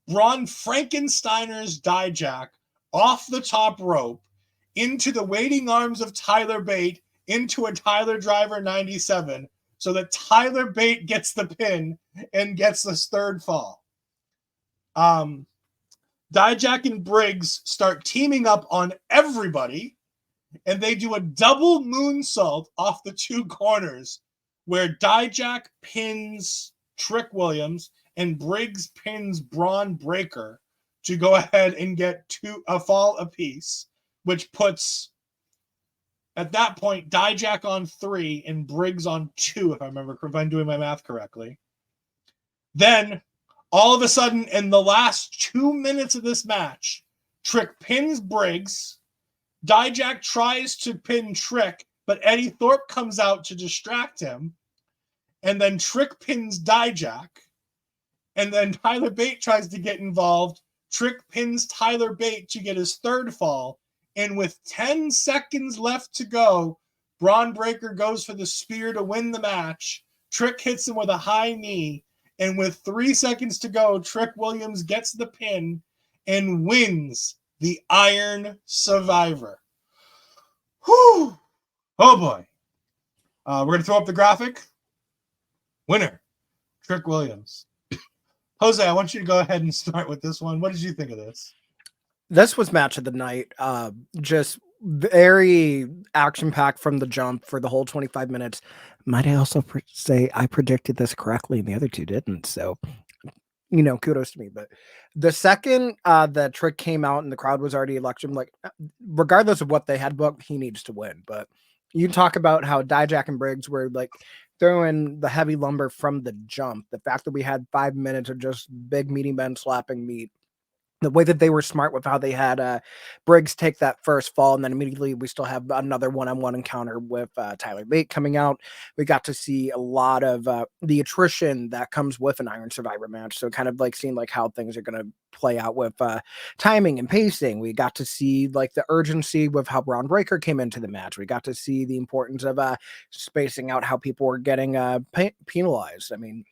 Speaker 1: Braun Frankensteiners Dijak off the top rope into the waiting arms of Tyler Bate into a Tyler Driver 97 so that Tyler Bate gets the pin and gets this 3rd fall. Dijak and Briggs start teaming up on everybody, and they do a double moonsault off the 2 corners where Dijak pins Trick Williams and Briggs pins Bron Breakker to go ahead and get a fall apiece, which puts, at that point, Dijak on 3 and Briggs on 2, if I'm doing my math correctly. Then, all of a sudden, in the last 2 minutes of this match, Trick pins Briggs. Dijak tries to pin Trick, but Eddie Thorpe comes out to distract him. And then Trick pins Dijak. And then Tyler Bate tries to get involved. Trick pins Tyler Bate to get his third fall. And with 10 seconds left to go, Bron Breakker goes for the spear to win the match. Trick hits him with a high knee. And with 3 seconds to go, Trick Williams gets the pin and wins the Iron Survivor. Whew. Oh boy. We're going to throw up the graphic. Winner, Trick Williams. Jose, I want you to go ahead and start with this one. What did you think of this?
Speaker 2: This was match of the night. Just very action-packed from the jump for the whole 25 minutes. Might I also say I predicted this correctly and the other two didn't. So, kudos to me. But the second the Trick came out and the crowd was already electric, like, regardless of what they had booked, he needs to win. But you talk about how Dijak and Briggs were like throwing the heavy lumber from the jump. The fact that we had 5 minutes of just big meaty men slapping meat. The way that they were smart with how they had Briggs take that first fall, and then immediately we still have another one-on-one encounter with Tyler Bate coming out. We got to see a lot of the attrition that comes with an Iron Survivor match. So kind of like seeing like how things are going to play out with timing and pacing. We got to see like the urgency with how Bron Breakker came into the match. We got to see the importance of spacing out how people were getting penalized. I mean,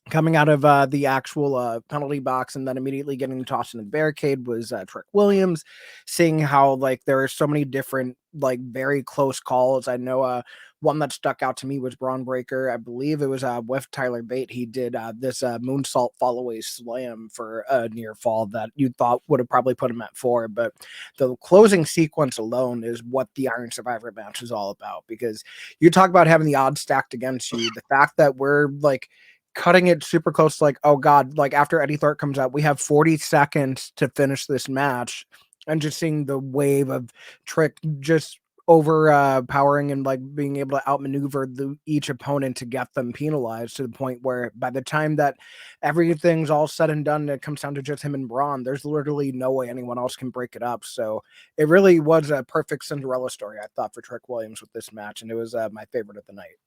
Speaker 2: coming out of the actual penalty box and then immediately getting tossed in the barricade was Trick Williams. Seeing how like there are so many different like very close calls. I know one that stuck out to me was Bron Breakker. I believe it was with Tyler Bate. He did this moonsault fallaway slam for a near fall that you thought would have probably put him at 4. But the closing sequence alone is what the Iron Survivor match is all about, because you talk about having the odds stacked against you. The fact that we're like cutting it super close, like, oh god, like after Eddie Thorpe comes out, we have 40 seconds to finish this match, and just seeing the wave of Trick just overpowering and like being able to outmaneuver each opponent to get them penalized, to the point where by the time that everything's all said and done, it comes down to just him and Bron. There's literally no way anyone else can break it up. So it really was a perfect Cinderella story, I thought, for Trick Williams with this match, and it was my favorite of the night.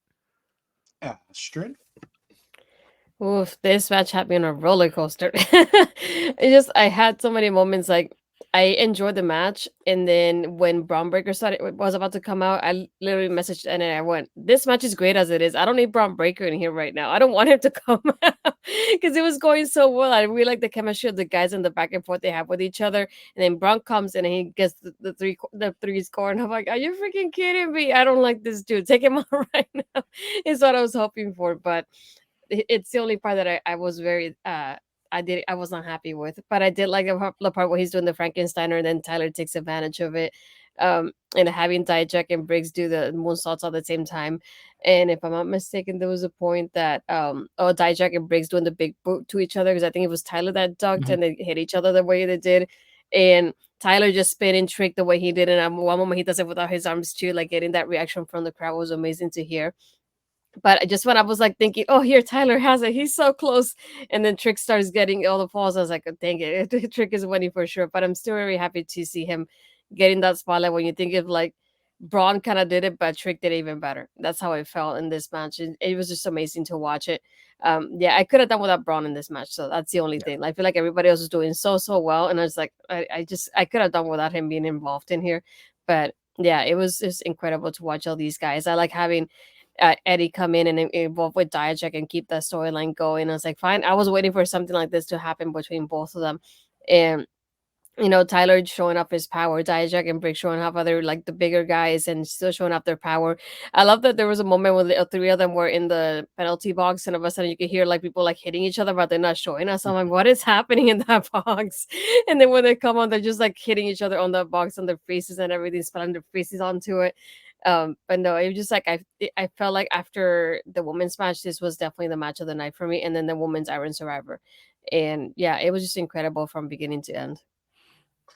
Speaker 1: Astrid?
Speaker 3: Oof, this match had me on a roller coaster. I had so many moments. Like, I enjoyed the match, and then when Bron Breakker was about to come out, I literally messaged and I went, "This match is great as it is. I don't need Bron Breakker in here right now. I don't want him to come out because it was going so well. I really like the chemistry of the guys and the back and forth they have with each other. And then Bron comes in and he gets the three score, and I'm like, are you freaking kidding me? I don't like this dude. Take him out right now. Is what I was hoping for, but it's the only part that I was very I was not happy with, but I did like the part where he's doing the Frankensteiner and then Tyler takes advantage of it, and having Dijak and Briggs do the moonsaults at the same time. And if I'm not mistaken, there was a point that Dijak and Briggs doing the big boot to each other, because I think it was Tyler that ducked and they hit each other the way they did, and Tyler just spinning Trick the way he did, and one moment he does it without his arms too, like getting that reaction from the crowd was amazing to hear. But just when I was like thinking, oh, here Tyler has it, he's so close, and then Trick starts getting all the falls, I was like, oh, dang it, Trick is winning for sure. But I'm still very happy to see him getting that spotlight. When you think of like Braun kind of did it, but Trick did it even better. That's how I felt in this match. It was just amazing to watch it. Yeah, I could have done without Braun in this match, so that's the only thing. I feel like everybody else was doing so well, and I was like, I could have done without him being involved in here. But yeah, it was just incredible to watch all these guys. I like having Eddie come in and involve with Dijak and keep that storyline going. I was like, fine. I was waiting for something like this to happen between both of them, and Tyler showing off his power, Dijak and Briggs showing off other like the bigger guys and still showing off their power. I love that there was a moment when the three of them were in the penalty box, and all of a sudden you could hear like people like hitting each other, but they're not showing us. I'm like, what is happening in that box? And then when they come on, they're just like hitting each other on the box, on their faces and everything, spelling their faces onto it. But no, it was just like I felt like after the women's match, this was definitely the match of the night for me, and then the women's Iron Survivor, and yeah, it was just incredible from beginning to end.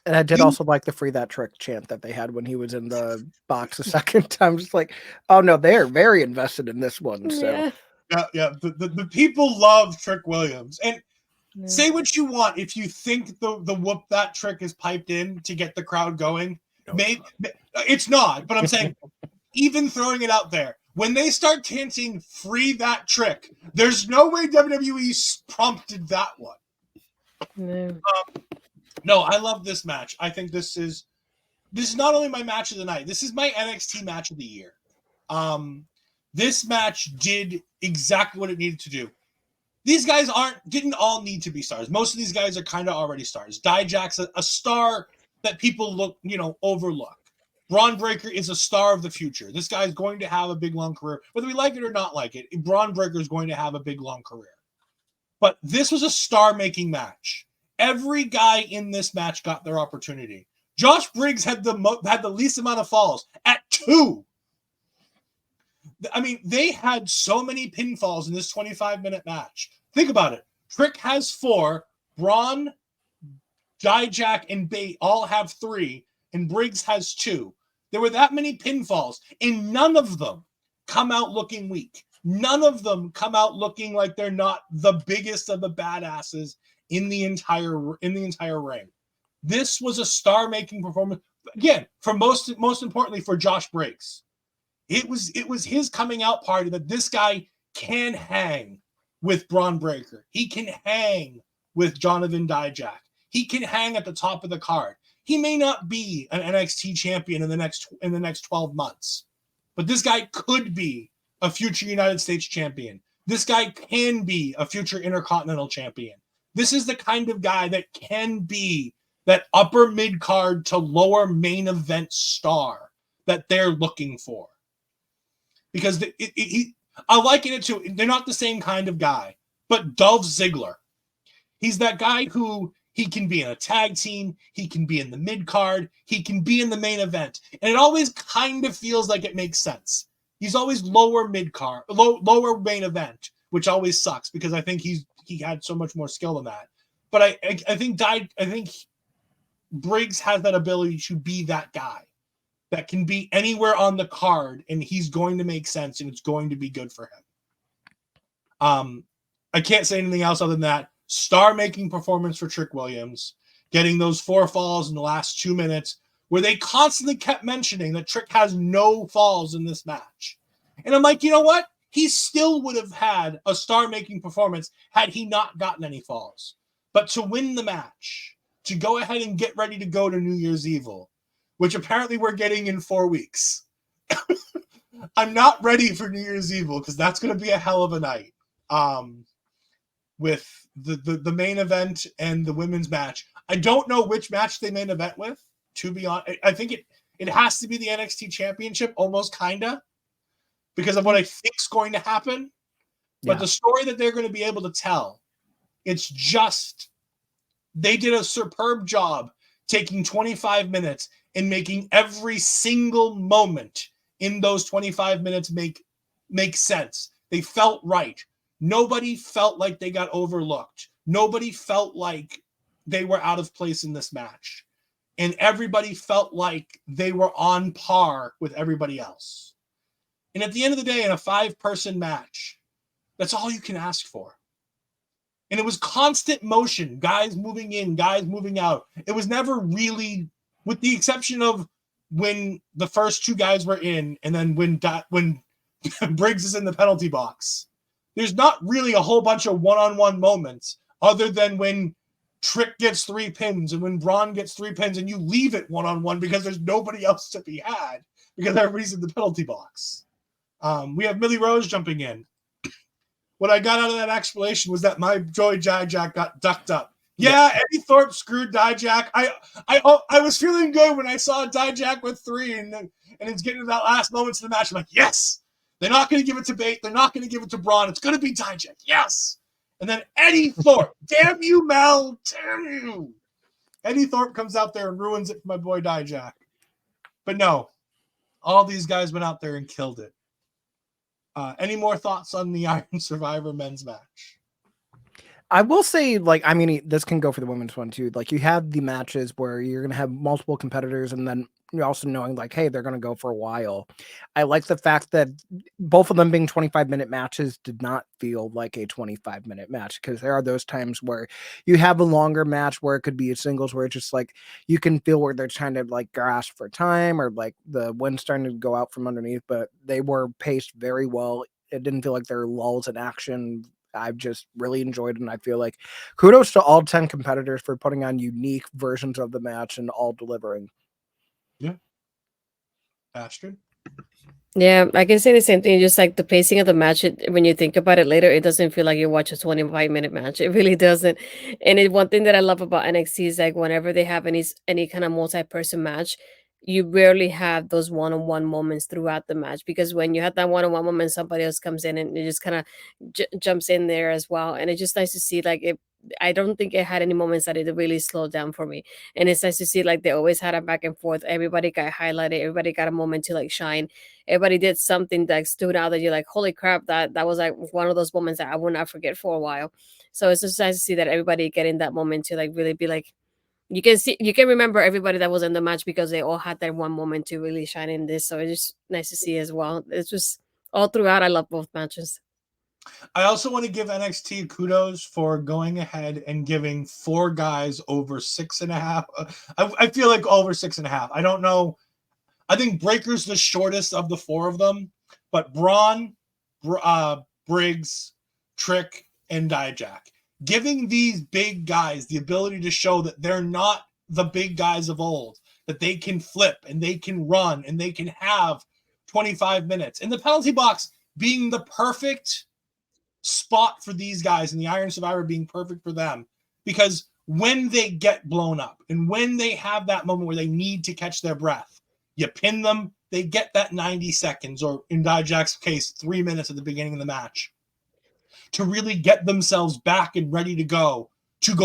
Speaker 2: And I did also like the "free that trick" chant that they had when he was in the box a second time. Just like, oh no, they're very invested in this one. So
Speaker 1: yeah. The people love Trick Williams, and say what you want if you think the whoop that trick is piped in to get the crowd going. No, maybe it's not, but I'm saying even throwing it out there, when they start chanting "free that trick," there's no way WWE prompted that one. No, I love this match. I think this is not only my match of the night. This is my NXT match of the year. This match did exactly what it needed to do. These guys didn't all need to be stars. Most of these guys are kind of already stars. Dijak's a star that people overlook. Bron Breakker is a star of the future. This guy is going to have a big, long career. Whether we like it or not like it, Bron Breakker is going to have a big, long career. But this was a star-making match. Every guy in this match got their opportunity. Josh Briggs had the least amount of falls at 2. I mean, they had so many pinfalls in this 25-minute match. Think about it. Trick has 4. Bron, Dijak, and Bate all have 3. And Briggs has 2. There were that many pinfalls, and none of them come out looking weak. None of them come out looking like they're not the biggest of the badasses in the entire ring. This was a star-making performance. Again, for most importantly for Josh Briggs. It was his coming out party that this guy can hang with Bron Breakker. He can hang with Jonathan Dijak. He can hang at the top of the card. He may not be an NXT champion in the next 12 months, but this guy could be a future United States champion. This guy can be a future Intercontinental champion. This is the kind of guy that can be that upper mid-card to lower main event star that they're looking for. Because I liken it to, they're not the same kind of guy, but Dolph Ziggler. He's that guy who he can be in a tag team, he can be in the mid-card, he can be in the main event. And it always kind of feels like it makes sense. He's always lower mid-card, lower main event, which always sucks because I think he had so much more skill than that. But I think Briggs has that ability to be that guy that can be anywhere on the card, and he's going to make sense, and it's going to be good for him. I can't say anything else other than that. Star-making performance for Trick Williams, getting those 4 falls in the last 2 minutes, where they constantly kept mentioning that Trick has no falls in this match. And I'm like, you know what? He still would have had a star-making performance had he not gotten any falls. But to win the match, to go ahead and get ready to go to New Year's Evil, which apparently we're getting in 4 weeks. I'm not ready for New Year's Evil because that's going to be a hell of a night. With the main event and the women's match. I don't know which match they main event with, to be honest. I think it has to be the NXT Championship, almost kinda, because of what I think is going to happen. But the story that they're going to be able to tell, it's just they did a superb job taking 25 minutes and making every single moment in those 25 minutes make sense. They felt right. Nobody felt like they got overlooked. Nobody felt like they were out of place in this match. And everybody felt like they were on par with everybody else. And at the end of the day, in a 5-person match, that's all you can ask for. And it was constant motion, guys moving in, guys moving out. It was never really, with the exception of when the first 2 guys were in, and then when Briggs is in the penalty box. There's not really a whole bunch of one-on-one moments other than when Trick gets 3 pins and when Bron gets 3 pins and you leave it one-on-one because there's nobody else to be had because everybody's in the penalty box. We have Millie Rose jumping in. What I got out of that explanation was that my Joey Dijak got ducked up. Yeah, Eddie Thorpe screwed Dijak. I was feeling good when I saw Dijak with 3 and it's getting to that last moments of the match. I'm like, yes! They're not going to give it to Bate. They're not going to give it to Bron. It's going to be Dijak. Yes! And then Eddie Thorpe. Damn you, Mel. Damn you. Eddie Thorpe comes out there and ruins it for my boy Dijak. But no, all these guys went out there and killed it. Any more thoughts on the Iron Survivor men's match?
Speaker 2: I will say, like, I mean, this can go for the women's one too. Like, you have the matches where you're going to have multiple competitors, and then you're also knowing, like, hey, they're going to go for a while. I like the fact that both of them being 25-minute matches did not feel like a 25-minute match, because there are those times where you have a longer match where it could be a singles where it's just like you can feel where they're trying to like grasp for time, or like the wind's starting to go out from underneath, but they were paced very well. It didn't feel like there were lulls in action. I've just really enjoyed it, and I feel like kudos to all 10 competitors for putting on unique versions of the match and all delivering.
Speaker 1: Yeah. Astrid?
Speaker 3: Yeah, I can say the same thing. Just like the pacing of the match, when you think about it later, it doesn't feel like you watch a 25-minute match. It really doesn't. And one thing that I love about NXT is like whenever they have any kind of multi-person match, you rarely have those one-on-one moments throughout the match, because when you have that one-on-one moment, somebody else comes in and it just kind of jumps in there as well. And it's just nice to see like it. I don't think it had any moments that it really slowed down for me. And it's nice to see like they always had a back and forth. Everybody got highlighted. Everybody got a moment to like shine. Everybody did something that stood out that you're like, holy crap, that was like one of those moments that I will not forget for a while. So it's just nice to see that everybody getting that moment to like really be like, you can remember everybody that was in the match because they all had that one moment to really shine in this. So it's just nice to see as well. It's just all throughout. I love both matches.
Speaker 1: I also want to give NXT kudos for going ahead and giving 4 guys over 6.5. I feel like over 6.5. I don't know. I think Breaker's the shortest of the 4 of them, but Bron, Briggs, Trick, and Dijak. Giving these big guys the ability to show that they're not the big guys of old, that they can flip and they can run and they can have 25 minutes. And the penalty box being the perfect spot for these guys, and the Iron Survivor being perfect for them, because when they get blown up and when they have that moment where they need to catch their breath, you pin them, they get that 90 seconds, or in Dijak's case, 3 minutes at the beginning of the match, to really get themselves back and ready to go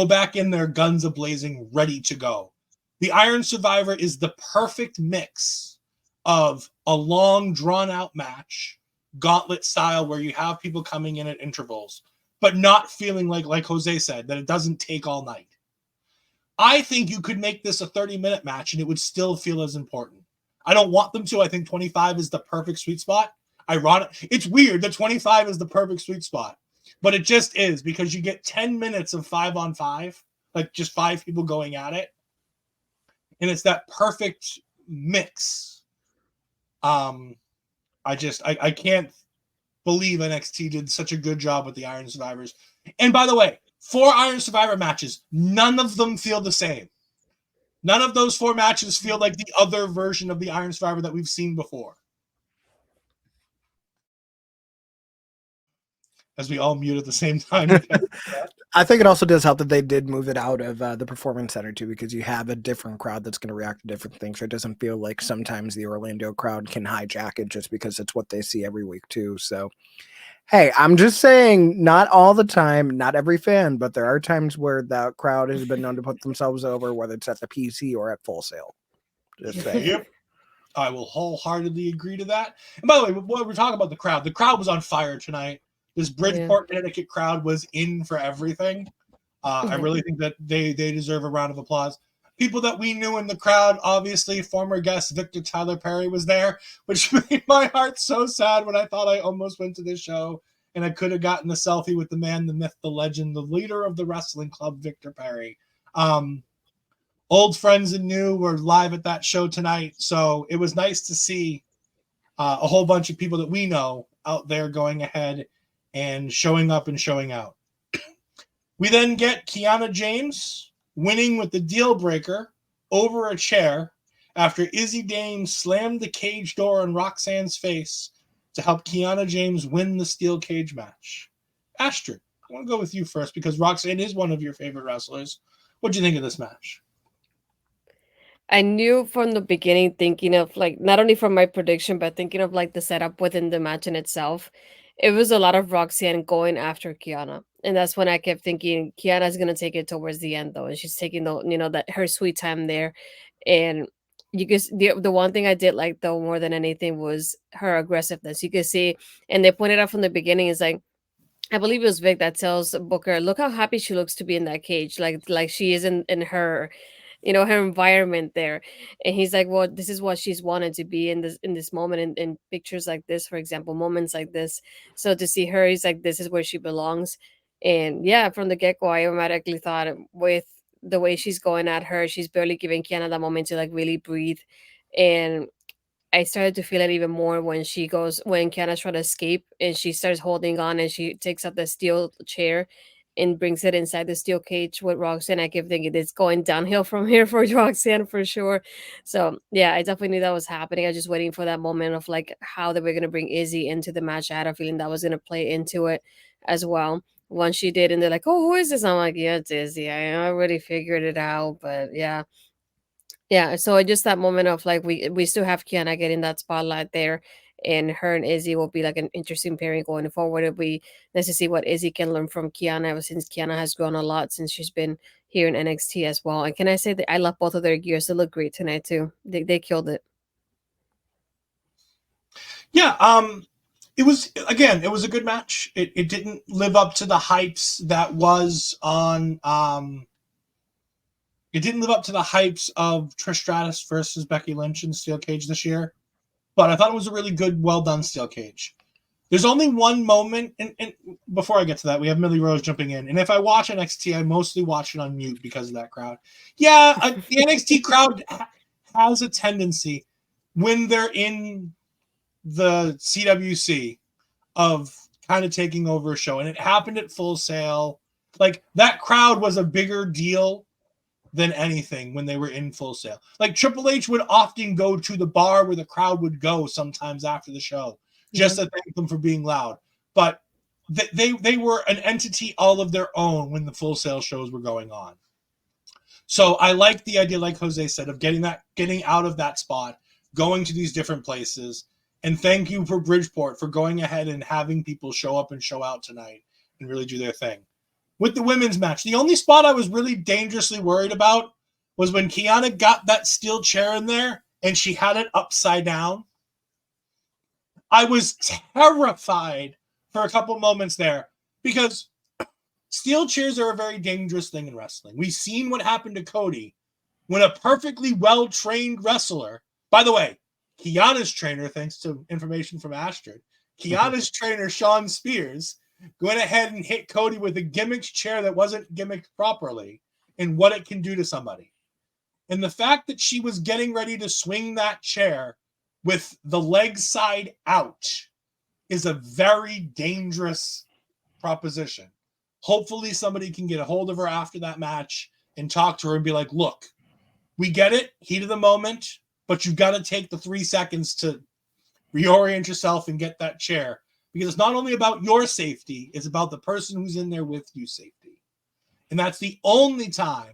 Speaker 1: back in there guns a-blazing, ready to go. The Iron Survivor is the perfect mix of a long, drawn-out match, gauntlet style, where you have people coming in at intervals, but not feeling like Jose said, that it doesn't take all night. I think you could make this a 30-minute match and it would still feel as important. I don't want them to. I think 25 is the perfect sweet spot. Ironic. It's weird that 25 is the perfect sweet spot, but it just is, because you get 10 minutes of 5-on-5, like just 5 people going at it. And it's that perfect mix. I can't believe NXT did such a good job with the Iron Survivors. And by the way, 4 Iron Survivor matches, none of them feel the same. None of those 4 matches feel like the other version of the Iron Survivor that we've seen before. As we all mute at the same time.
Speaker 2: I think it also does help that they did move it out of the Performance Center too, because you have a different crowd that's going to react to different things. So it doesn't feel like sometimes the Orlando crowd can hijack it just because it's what they see every week too. So, hey, I'm just saying, not all the time, not every fan, but there are times where that crowd has been known to put themselves over, whether it's at the PC or at Full Sail. Just saying.
Speaker 1: Yep. I will wholeheartedly agree to that. And by the way, when we're talking about the crowd was on fire tonight. This Bridgeport, Connecticut crowd was in for everything. I really think that they deserve a round of applause. People that we knew in the crowd, obviously, former guest Victor Tyler Perry was there, which made my heart so sad when I thought I almost went to this show and I could have gotten a selfie with the man, the myth, the legend, the leader of the wrestling club, Victor Perry. Old friends and new were live at that show tonight, so it was nice to see a whole bunch of people that we know out there going ahead and showing up and showing out. We then get Kiana James winning with the deal breaker over a chair after Izzy Dane slammed the cage door on Roxanne's face to help Kiana James win the steel cage match. Astrid, I want to go with you first because Roxanne is one of your favorite wrestlers. What do you think of this match?
Speaker 3: I knew from the beginning, thinking of like not only from my prediction, but thinking of like the setup within the match in itself, it was a lot of Roxanne going after Kiana. And that's when I kept thinking Kiana's gonna take it towards the end though. And she's taking that her sweet time there. And you could the one thing I did like though more than anything was her aggressiveness. You could see, and they pointed out from the beginning is like I believe it was Vic that tells Booker, look how happy she looks to be in that cage. Like she is in her her environment there. And he's like, well, this is what she's wanted to be in this moment in pictures like this, for example, moments like this. So to see her, he's like, this is where she belongs. And yeah, from the get-go, I automatically thought with the way she's going at her, she's barely giving Kiana that moment to like really breathe. And I started to feel it even more when when Kiana's trying to escape and she starts holding on and she takes up the steel chair and brings it inside the steel cage with Roxanne. I kept thinking it's going downhill from here for Roxanne for sure. So yeah, I definitely knew that was happening. I was just waiting for that moment of like how they were gonna bring Izzy into the match. I had a feeling that was gonna play into it as well. Once she did, and they're like, "Oh, who is this?" I'm like, "Yeah, it's Izzy. I already figured it out." But yeah, yeah, so just that moment of like we still have Kiana getting that spotlight there, and her and Izzy will be like an interesting pairing going forward. It'll be nice to see what Izzy can learn from Kiana, ever since Kiana has grown a lot since she's been here in NXT as well. And can I say that I love both of their gears? They look great tonight too. They killed it.
Speaker 1: Yeah, it was a good match. It didn't live up to the hypes that was on it didn't live up to the hypes of Trish Stratus versus Becky Lynch in Steel Cage this year, but I thought it was a really good, well done Steel Cage. There's only one moment, and before I get to that, we have Millie Rose jumping in. And if I watch NXT, I mostly watch it on mute because of that crowd. Yeah, the NXT crowd has a tendency when they're in the CWC of kind of taking over a show, and it happened at Full Sail. Like that crowd was a bigger deal than anything when they were in Full Sail. Like Triple H would often go to the bar where the crowd would go sometimes after the show just to thank them for being loud. But they were an entity all of their own when the Full Sail shows were going on. So I like the idea, like Jose said, of getting out of that spot, going to these different places. And thank you for Bridgeport for going ahead and having people show up and show out tonight and really do their thing. With the women's match, the only spot I was really dangerously worried about was when Kiana got that steel chair in there and she had it upside down. I was terrified for a couple moments there because steel chairs are a very dangerous thing in wrestling. We've seen what happened to Cody when a perfectly well-trained wrestler, by the way, Kiana's trainer, thanks to information from Astrid, Kiana's trainer, Sean Spears, went ahead and hit Cody with a gimmick chair that wasn't gimmicked properly and what it can do to somebody. And the fact that she was getting ready to swing that chair with the leg side out is a very dangerous proposition. Hopefully somebody can get a hold of her after that match and talk to her and be like, look, we get it, heat of the moment, but you've got to take the 3 seconds to reorient yourself and get that chair. Because it's not only about your safety, it's about the person who's in there with you safety. And that's the only time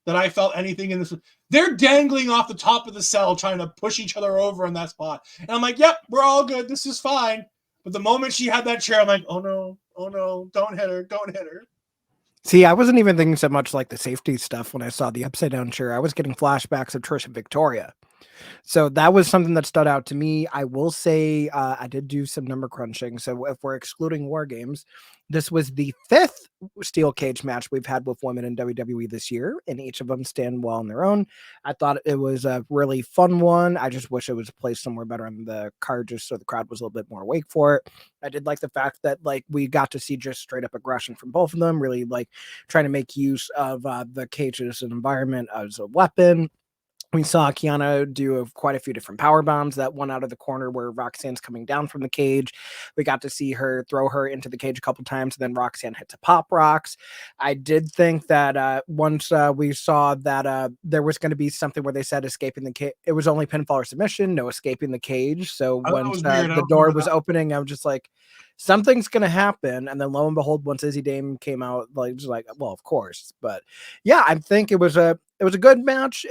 Speaker 1: that I felt anything in this. They're dangling off the top of the cell trying to push each other over in that spot. And I'm like, yep, we're all good. This is fine. But the moment she had that chair, I'm like, oh no, don't hit her.
Speaker 2: See, I wasn't even thinking so much like the safety stuff when I saw the upside down chair. I was getting flashbacks of Trish and Victoria. So that was something that stood out to me. I will say I did do some number crunching. So if we're excluding War Games, this was the 5th steel cage match we've had with women in WWE this year, and each of them stand well on their own. I thought it was a really fun one. I just wish it was placed somewhere better on the card just so the crowd was a little bit more awake for it. I did like the fact that like we got to see just straight up aggression from both of them, really like trying to make use of the cage as an environment as a weapon. We saw Kiana do quite a few different power bombs. That one out of the corner where Roxanne's coming down from the cage. We got to see her throw her into the cage a couple times, and then Roxanne hit to pop rocks. I did think that once we saw that there was going to be something where they said escaping the cage, it was only pinfall or submission, no escaping the cage. So once the door was opening, I was just like, something's going to happen. And then lo and behold, once Izzy Dame came out, like, just like, well, of course. But yeah, I think it was a good match.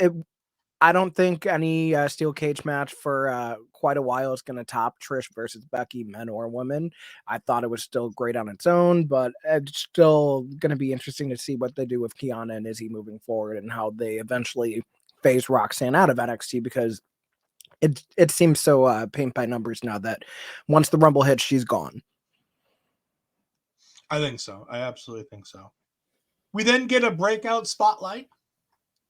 Speaker 2: I don't think any steel cage match for quite a while is going to top Trish versus Becky, men or women. I thought it was still great on its own, but it's still going to be interesting to see what they do with Kiana and Izzy moving forward and how they eventually phase Roxanne out of NXT, because it seems so paint by numbers now that once the Rumble hits, she's gone.
Speaker 1: I think so. I absolutely think so. We then get a breakout spotlight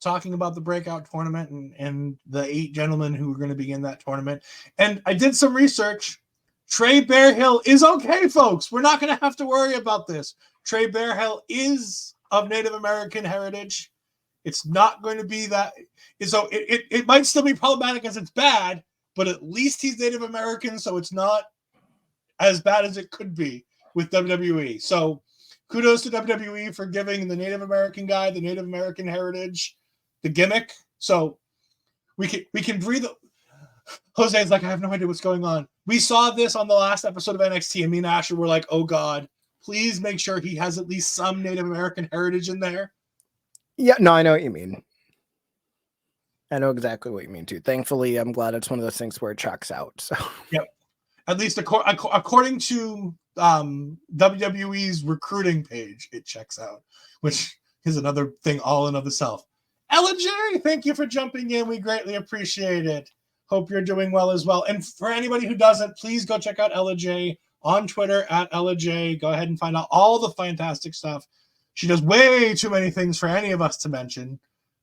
Speaker 1: talking about the breakout tournament and the 8 gentlemen who are going to be in that tournament. And I did some research. Trey Bearhill is okay, folks. We're not going to have to worry about this. Trey Bearhill is of Native American heritage. It's not going to be that. So it might still be problematic as it's bad, but at least he's Native American, so it's not as bad as it could be with WWE. So kudos to WWE for giving the Native American guy the Native American heritage, the gimmick. So we can breathe. Jose's like, I have no idea what's going on. We saw this on the last episode of NXT, and me and Asher were like, oh God, please make sure he has at least some Native American heritage in there.
Speaker 2: Yeah, no, I know what you mean. I know exactly what you mean too. Thankfully, I'm glad it's one of those things where it checks out. So
Speaker 1: yep. At least according to WWE's recruiting page, it checks out, which is another thing all in of itself. Ella J, thank you for jumping in. We greatly appreciate it. Hope you're doing well as well. And for anybody who doesn't, please go check out Ella J on Twitter at Ella J. Go ahead and find out all the fantastic stuff. She does way too many things for any of us to mention.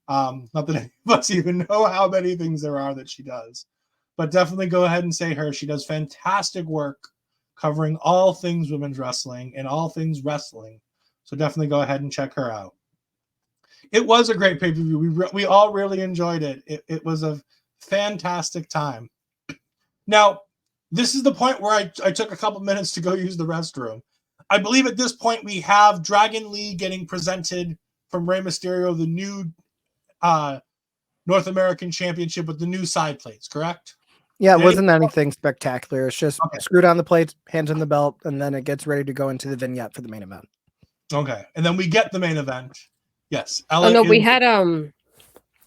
Speaker 1: Not that any of us even know how many things there are that she does. But definitely go ahead and say her. She does fantastic work covering all things women's wrestling and all things wrestling. So definitely go ahead and check her out. It was a great pay-per-view. We all really enjoyed it. It was a fantastic time. Now, this is the point where I took a couple minutes to go use the restroom. I believe at this point we have Dragon Lee getting presented from Rey Mysterio, the new North American Championship with the new side plates, correct?
Speaker 2: Yeah, it wasn't anything spectacular. It's just screw down the plates, hands in the belt, and then it gets ready to go into the vignette for the main event.
Speaker 1: Okay, and then we get the main event. Yes.
Speaker 3: We had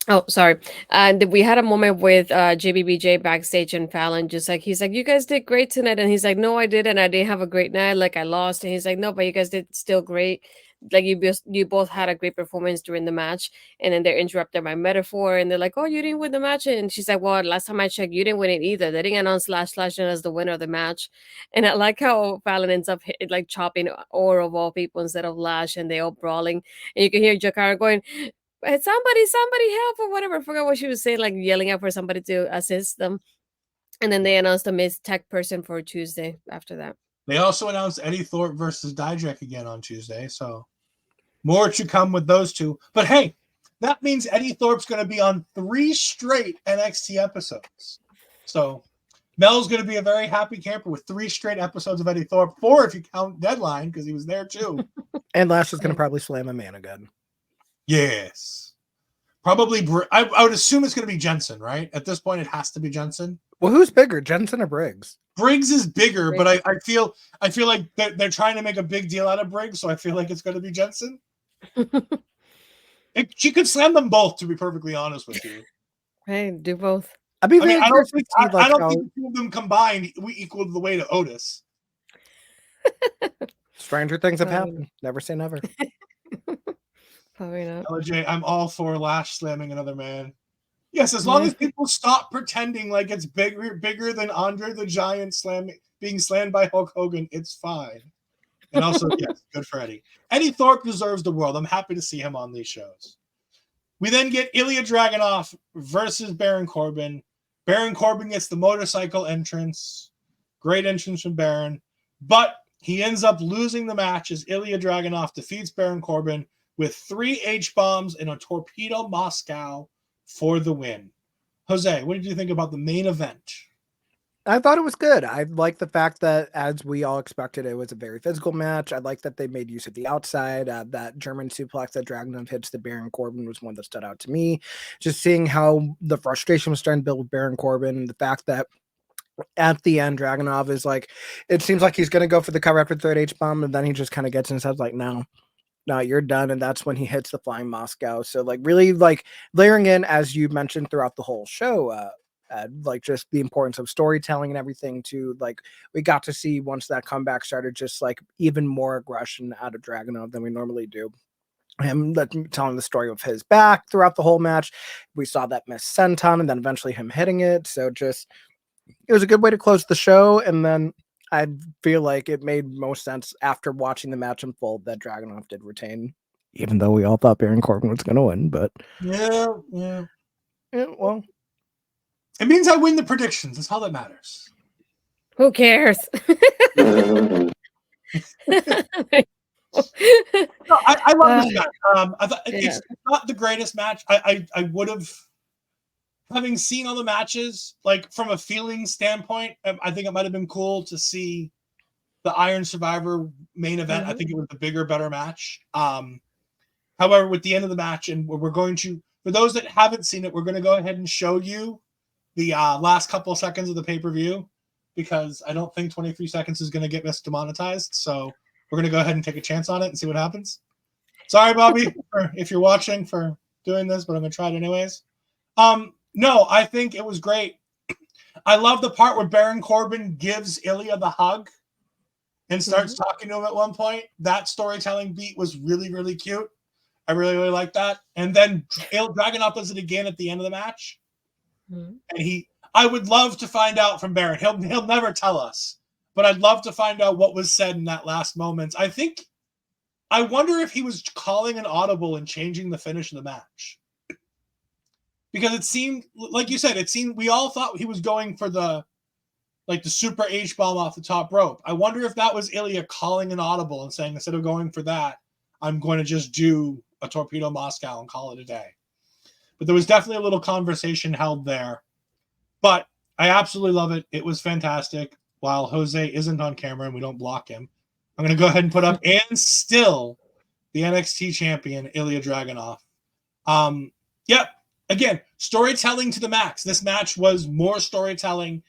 Speaker 3: Oh, sorry. And we had a moment with JBBJ backstage and Fallon, just like, he's like, you guys did great tonight. And he's like, no, I didn't. I didn't have a great night. Like, I lost. And he's like, no, but you guys did still great. Like, you both had a great performance during the match. And then they're interrupted by metaphor. And they're like, oh, you didn't win the match. And she's like, well, last time I checked, you didn't win it either. They didn't announce Lash as the winner of the match. And I like how Fallon ends up like chopping Or of all people instead of Lash. And they all brawling. And you can hear Jakara going, somebody help or whatever. I forgot what she was saying, like yelling out for somebody to assist them. And then they announced a Miss Tech person for Tuesday after that.
Speaker 1: They also announced Eddie Thorpe versus Dijak again on Tuesday. So more to come with those two. But hey, that means Eddie Thorpe's going to be on 3 straight NXT episodes. So Mel's going to be a very happy camper with 3 straight episodes of Eddie Thorpe. 4 if you count Deadline, because he was there too.
Speaker 2: And Lash is going to probably slam a man again.
Speaker 1: Yes. Probably, I would assume it's going to be Jensen, right? At this point, it has to be Jensen.
Speaker 2: Well, who's bigger, Jensen or Briggs?
Speaker 1: Briggs is bigger, but I feel like they're trying to make a big deal out of Briggs, so I feel like it's going to be Jensen. She could slam them both, to be perfectly honest with you.
Speaker 3: Hey, do both.
Speaker 1: I don't think the 2 of them combined we equal the weight of Otis.
Speaker 2: Stranger things have happened. Never say never.
Speaker 3: Probably not.
Speaker 1: LJ, I'm all for Lash slamming another man. Yes, as long as people stop pretending like it's bigger than Andre the Giant being slammed by Hulk Hogan, it's fine. And also, yes, good for Eddie. Eddie Thorpe deserves the world. I'm happy to see him on these shows. We then get Ilja Dragunov versus Baron Corbin. Baron Corbin gets the motorcycle entrance. Great entrance from Baron. But he ends up losing the match as Ilja Dragunov defeats Baron Corbin with 3 H-bombs and a torpedo Moscow for the win. Jose, what did you think about the main event?
Speaker 2: I thought it was good. I like the fact that, as we all expected, it was a very physical match. I like that they made use of the outside. That German suplex that Dragunov hits the Baron Corbin was one that stood out to me. Just seeing how the frustration was starting to build with Baron Corbin, the fact that at the end, Dragunov is like, it seems like he's going to go for the cover after third H-bomb, and then he just kind of gets in his head like, no, you're done. And that's when he hits the Flying Moscow. So like really like layering in, as you mentioned throughout the whole show, like just the importance of storytelling and everything too. Like we got to see once that comeback started, just like even more aggression out of Dragunov than we normally do. Him telling the story of his back throughout the whole match. We saw that miss senton and then eventually him hitting it. So just, it was a good way to close the show. And then I feel like it made most sense after watching the match unfold that Dragunov did retain, even though we all thought Baron Corbin was going to win. But
Speaker 1: yeah,
Speaker 2: well,
Speaker 1: it means I win the predictions. That's all that matters.
Speaker 3: Who cares?
Speaker 1: No, I love this match. I thought it's not the greatest match. I would have, having seen all the matches, like from a feeling standpoint, I think it might have been cool to see the Iron Survivor main event. Mm-hmm. I think it was the bigger, better match. However, with the end of the match, and we're going to, for those that haven't seen it, we're going to go ahead and show you the last couple of seconds of the pay-per-view, because I don't think 23 seconds is going to get us demonetized. So we're going to go ahead and take a chance on it and see what happens. Sorry, Bobby, if you're watching, for doing this, but I'm going to try it anyways. No, I think it was great. I love the part where Baron Corbin gives Ilja the hug and starts talking to him at one point. That storytelling beat was really, really cute. I really, really like that. And then Dragunov does it again at the end of the match. And I would love to find out from Baron. He'll never tell us, but I'd love to find out what was said in that last moment. I wonder if he was calling an audible and changing the finish of the match. Because it seemed, like you said, we all thought he was going for the super H-bomb off the top rope. I wonder if that was Ilja calling an audible and saying, instead of going for that, I'm going to just do a Torpedo Moscow and call it a day. But there was definitely a little conversation held there. But I absolutely love it. It was fantastic. While Jose isn't on camera and we don't block him, I'm going to go ahead and put up, and still the NXT champion, Ilja Dragunov. Yep. Again, storytelling to the max. This match was more storytelling.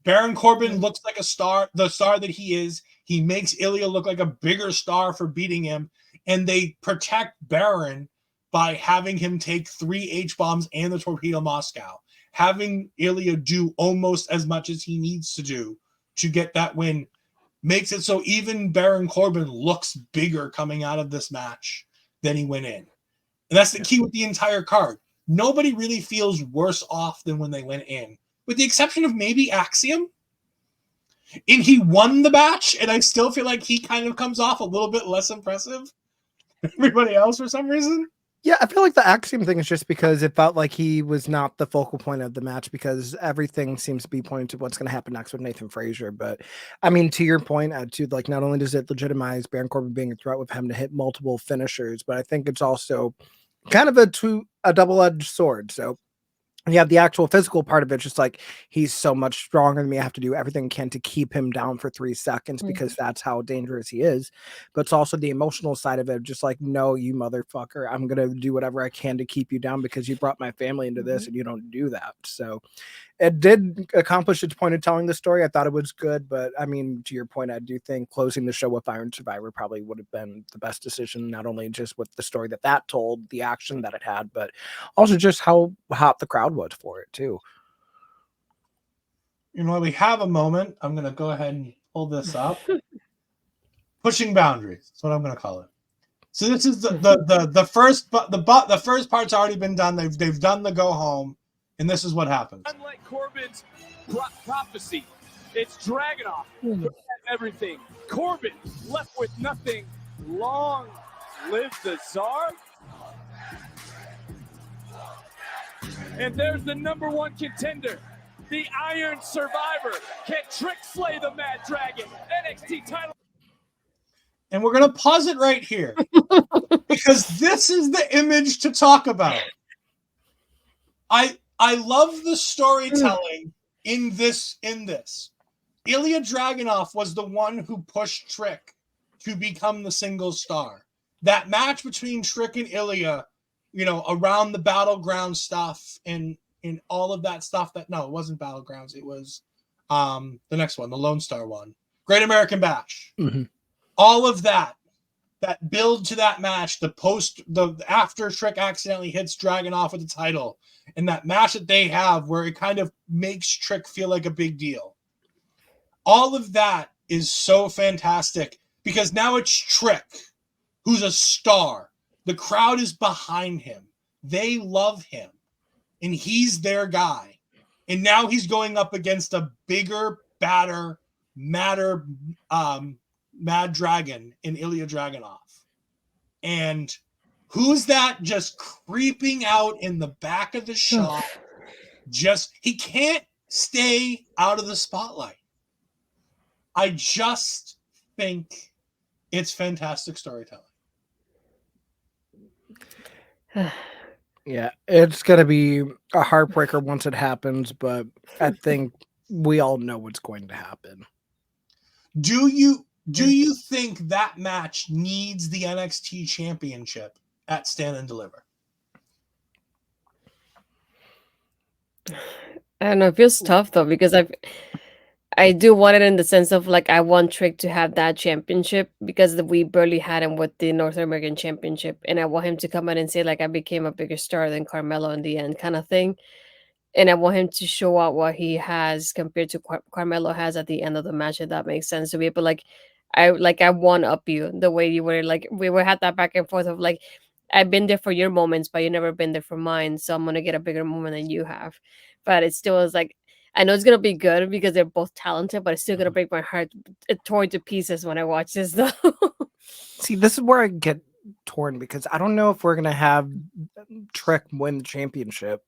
Speaker 1: Baron Corbin looks like a star, the star that he is. He makes Ilja look like a bigger star for beating him. And they protect Baron by having him take 3 H-bombs and the Torpedo Moscow. Having Ilja do almost as much as he needs to do to get that win makes it so even Baron Corbin looks bigger coming out of this match than he went in. And that's the key with the entire card. Nobody really feels worse off than when they went in, with the exception of maybe Axiom. And he won the match, and I still feel like he kind of comes off a little bit less impressive than everybody else for some reason.
Speaker 2: Yeah, I feel like the Axiom thing is just because it felt like he was not the focal point of the match, because everything seems to be pointing to what's going to happen next with Nathan Frazer. But I mean, to your point, to like, not only does it legitimize Baron Corbin being a threat with him to hit multiple finishers, but I think it's also kind of a double-edged sword. So you have the actual physical part of it, just like, he's so much stronger than me. I have to do everything I can to keep him down for 3 seconds because that's how dangerous he is. But it's also the emotional side of it, just like, no, you motherfucker, I'm going to do whatever I can to keep you down because you brought my family into this and you don't do that. So it did accomplish its point of telling the story. I thought it was good, but I mean, to your point, I do think closing the show with Iron Survivor probably would have been the best decision, not only just with the story that told, the action that it had, but also just how hot the crowd was for it too.
Speaker 1: You know, we have a moment. I'm going to go ahead and pull this up. Pushing boundaries. That's what I'm going to call it. So this is the first part's already been done. They've done the go home. And this is what happens.
Speaker 4: Unlike Corbin's prophecy, it's Dragunov who has everything. Corbin left with nothing. Long live the Tsar. And there's the #1 contender, the Iron Survivor. Can Trick slay the Mad Dragon? NXT title.
Speaker 1: And we're going to pause it right here because this is the image to talk about. I love the storytelling in this. Ilja Dragunov was the one who pushed Trick to become the single star. That match between Trick and Ilja, around the battleground stuff and in all of that stuff it wasn't Battlegrounds. It was the next one, the Lone Star one, Great American Bash.
Speaker 2: Mm-hmm.
Speaker 1: All of that build to that match, the after Trick accidentally hits Dragunov with the title, and that match that they have where it kind of makes Trick feel like a big deal. All of that is so fantastic because now it's Trick who's a star. The crowd is behind him. They love him. And he's their guy. And now he's going up against a bigger, badder, madder, mad dragon in Ilja Dragunov. And who's that just creeping out in the back of the shop? He can't stay out of the spotlight. I just think it's fantastic storytelling.
Speaker 2: Yeah, it's going to be a heartbreaker once it happens, but I think we all know what's going to happen.
Speaker 1: Do you think that match needs the NXT championship at Stand and Deliver?
Speaker 3: I don't know. It feels tough though because I do want it in the sense of like I want Trick to have that championship because we barely had him with the North American Championship, and I want him to come out and say like I became a bigger star than Carmelo in the end, kind of thing. And I want him to show out what he has compared to Carmelo has at the end of the match, if that makes sense to me. But I one up you the way you were like we were had that back and forth of like I've been there for your moments, but you've never been there for mine, so I'm gonna get a bigger moment than you have. But it still is like I know it's gonna be good because they're both talented, but it's still gonna break my heart torn to pieces when I watch this though.
Speaker 2: See, this is where I get torn because I don't know if we're gonna have Trick win the championship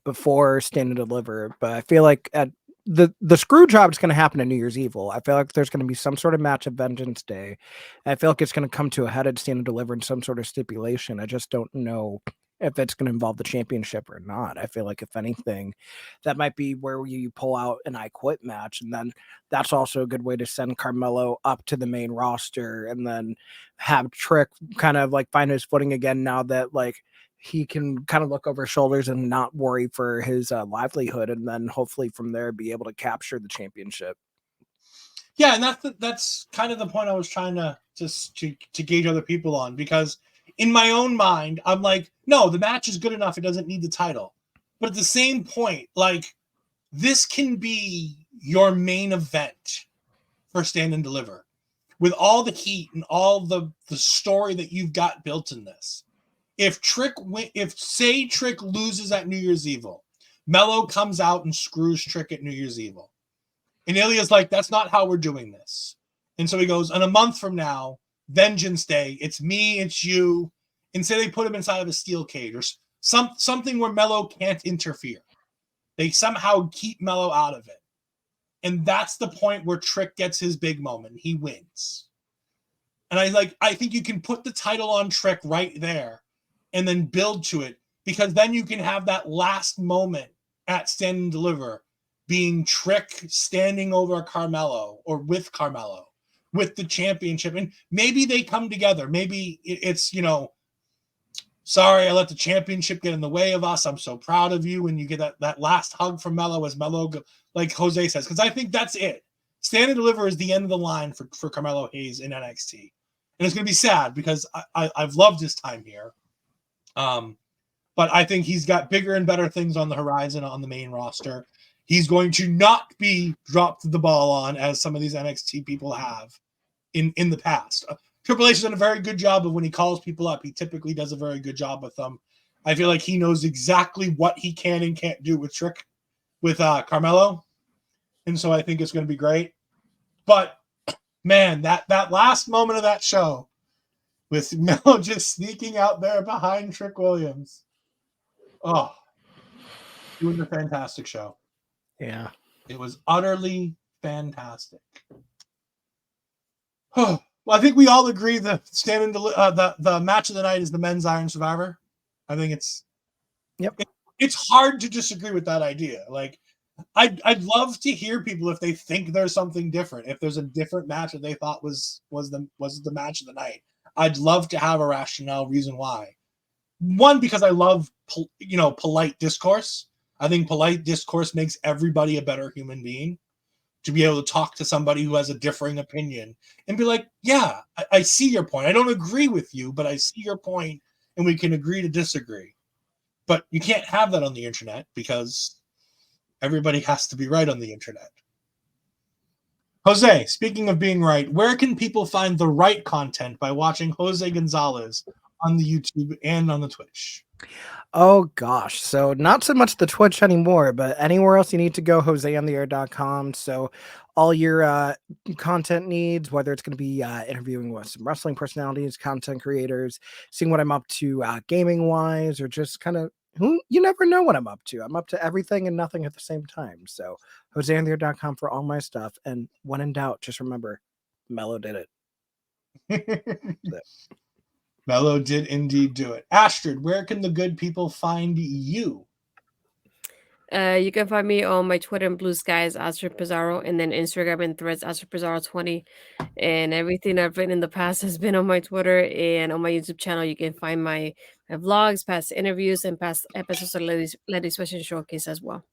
Speaker 2: before Stand and Deliver, but I feel like at the screw job is going to happen at New Year's Evil. I feel like there's going to be some sort of match at Vengeance Day. I feel like it's going to come to a head at Stand and Deliver in some sort of stipulation. I just don't know if it's going to involve the championship or not. I feel like if anything, that might be where you pull out an I Quit match, and then that's also a good way to send Carmelo up to the main roster and then have Trick kind of like find his footing again now that like he can kind of look over his shoulders and not worry for his livelihood, and then hopefully from there be able to capture the championship.
Speaker 1: Yeah, and that's kind of the point I was trying to gauge other people on, because in my own mind, I'm like, no, the match is good enough. It doesn't need the title. But at the same point, like, this can be your main event for Stand and Deliver with all the heat and all the story that you've got built in this. If Trick loses at New Year's Evil, Melo comes out and screws Trick at New Year's Evil. And Ilja's like, that's not how we're doing this. And so he goes, and a month from now, Vengeance Day, it's me, it's you. And say they put him inside of a steel cage or something where Melo can't interfere. They somehow keep Melo out of it. And that's the point where Trick gets his big moment. He wins. And I think you can put the title on Trick right there and then build to it, because then you can have that last moment at Stand and Deliver being Trick standing over Carmelo or with Carmelo with the championship. And maybe they come together. Maybe it's, sorry, I let the championship get in the way of us. I'm so proud of you. And you get that last hug from Melo as Melo, like Jose says, because I think that's it. Stand and Deliver is the end of the line for Carmelo Hayes in NXT. And it's going to be sad because I've loved his time here. But I think he's got bigger and better things on the horizon on the main roster. He's going to not be dropped the ball on as some of these NXT people have in the past. Triple H has done a very good job of when he calls people up. He typically does a very good job with them. I feel like he knows exactly what he can and can't do with Carmelo. And so I think it's going to be great. But man, that last moment of that show with Melo just sneaking out there behind Trick Williams. Oh, it was a fantastic show.
Speaker 2: Yeah.
Speaker 1: It was utterly fantastic. Well, I think we all agree the match of the night is the men's Iron Survivor. I think it's it's hard to disagree with that idea. Like, I'd love to hear people if they think there's something different, if there's a different match that they thought was the match of the night. I'd love to have a rationale reason why. One, because I love polite discourse. I think polite discourse makes everybody a better human being. To be able to talk to somebody who has a differing opinion and be like, yeah, I see your point. I don't agree with you, but I see your point, and we can agree to disagree. But you can't have that on the internet because everybody has to be right on the internet. Jose, speaking of being right, where can people find the right content by watching Jose Gonzalez on the YouTube and on the Twitch?
Speaker 2: Oh gosh, so not so much the Twitch anymore, but anywhere else you need to go, joseontheair.com. So all your content needs, whether it's going to be interviewing with some wrestling personalities, content creators, seeing what I'm up to gaming wise, or just kind of you never know what I'm up to. I'm up to everything and nothing at the same time. So joseontheair.com for all my stuff. And when in doubt, just remember, Mello did it.
Speaker 1: Mello did indeed do it. Astrid, where can the good people find you?
Speaker 3: You can find me on my Twitter and Blue Skies, astridpizarro, and then Instagram and Threads, astridpizarro20. And everything I've written in the past has been on my Twitter, and on my YouTube channel, you can find my vlogs, past interviews, and past episodes of Ladies Fashion Showcase as well.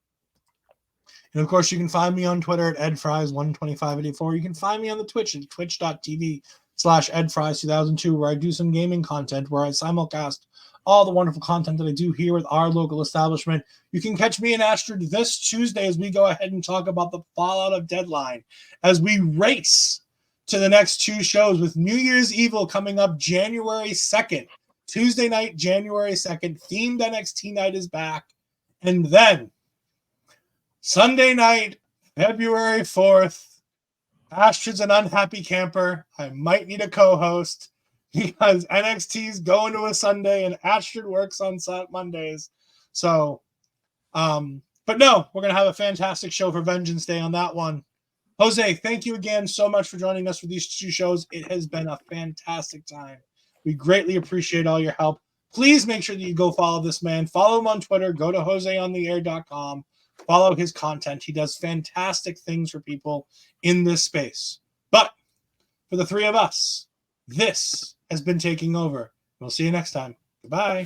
Speaker 1: And of course, you can find me on Twitter at edfries12584. You can find me on the Twitch at twitch.tv/edfries2002, where I do some gaming content, where I simulcast all the wonderful content that I do here with our local establishment. You can catch me and Astrid this Tuesday as we go ahead and talk about the fallout of Deadline, as we race to the next two shows, with New Year's Evil coming up January 2nd. Tuesday night, January 2nd, themed NXT night is back. And then Sunday night, February 4th, Astrid's an unhappy camper. I might need a co-host because NXT's going to a Sunday and Astrid works on Mondays. So, but no, we're going to have a fantastic show for Vengeance Day on that one. Jose, thank you again so much for joining us for these two shows. It has been a fantastic time. We greatly appreciate all your help. Please make sure that you go follow this man. Follow him on Twitter. Go to joseontheair.com. Follow his content. He does fantastic things for people in this space. But for the three of us, this has been Taking Over. We'll see you next time. Goodbye.